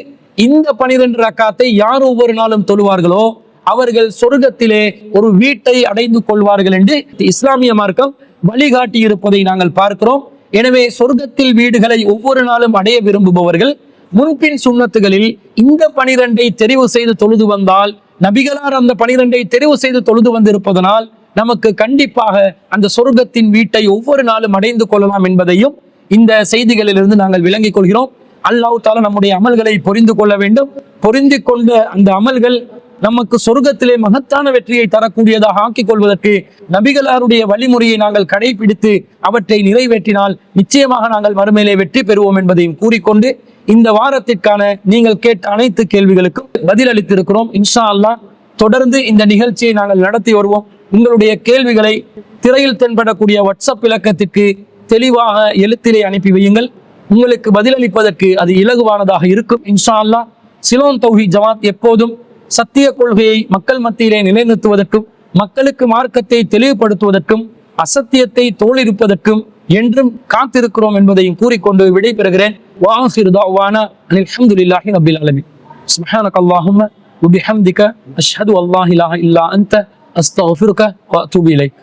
இந்த 12 ரக்காத்தை யார் ஒவ்வொரு நாளும் தொழுவார்களோ அவர்கள் சொர்க்கத்திலே ஒரு வீட்டை அடைந்து கொள்வார்கள் என்று இஸ்லாமிய மார்க்கம் வழிகாட்டி இருப்பதை நாங்கள் பார்க்கிறோம். எனவே சொர்க்கத்தில் வீடுகளை ஒவ்வொரு நாளும் அடைய விரும்புபவர்கள் முன்பின் சுன்னத்துகளில் இந்த 12ஐ தெரிவு செய்து தொழுது வந்தால், நபிகளார் அந்த 12ஐ தெரிவு செய்து தொழுது வந்திருப்பதனால் நமக்கு கண்டிப்பாக அந்த சொர்க்கத்தின் வீட்டை ஒவ்வொரு நாளும் அடைந்து கொள்ளலாம் என்பதையும் இந்த செய்திகளிலிருந்து நாங்கள் விளங்கிக் கொள்கிறோம். அல்லாஹ் தஆலா நம்முடைய அமல்களை பொரிந்து கொள்ள வேண்டும். பொருந்தி கொண்ட அந்த அமல்கள் நமக்கு சொர்க்கத்திலே மகத்தான வெற்றியை தரக்கூடியதாக ஆக்கிக் கொள்வதற்கு நபிகளாருடைய வழிமுறையை நாங்கள் கடைபிடித்து அவற்றை நிறைவேற்றினால் நிச்சயமாக நாங்கள் மறுமையிலே வெற்றி பெறுவோம் என்பதையும் கூறிக்கொண்டு இந்த வாரத்திற்கான நீங்கள் கேட்ட அனைத்து கேள்விகளுக்கும் பதில் அளித்திருக்கிறோம். இன்ஷா அல்லாஹ் தொடர்ந்து இந்த நிகழ்ச்சியை நாங்கள் நடத்தி வருவோம். உங்களுடைய கேள்விகளை திரையில் தென்படக்கூடிய வாட்ஸ்அப் இலக்கத்திற்கு தெளிவாக எழுத்திலே அனுப்பி வையுங்கள். உங்களுக்கு பதிலளிப்பதற்கு அது இலகுவானதாக இருக்கும். இன்ஷா அல்லாஹ் சிலோன் தௌஹீத் ஜமாத் எப்போதும் சத்திய கொள்கையை மக்கள் மத்தியிலே நிலைநிறுத்துவதற்கும், மக்களுக்கு மார்க்கத்தை தெளிவுபடுத்துவதற்கும், அசத்தியத்தை தோளிருப்பதற்கும் என்றும் காத்திருக்கிறோம் என்பதையும் கூறிக்கொண்டு விடைபெறுகிறேன். வாஹிரு தஅவானா அனில் ஹம்துலில்லாஹி ரப்பில் ஆலமீன். சுப்ஹானக அல்லாஹும்ம வ பிஹம்திக அஷ்ஹது அல்லா இலாஹா இல்லா அன்த அஸ்தக்ஃபிருக வ அத்தூபு இலைக்.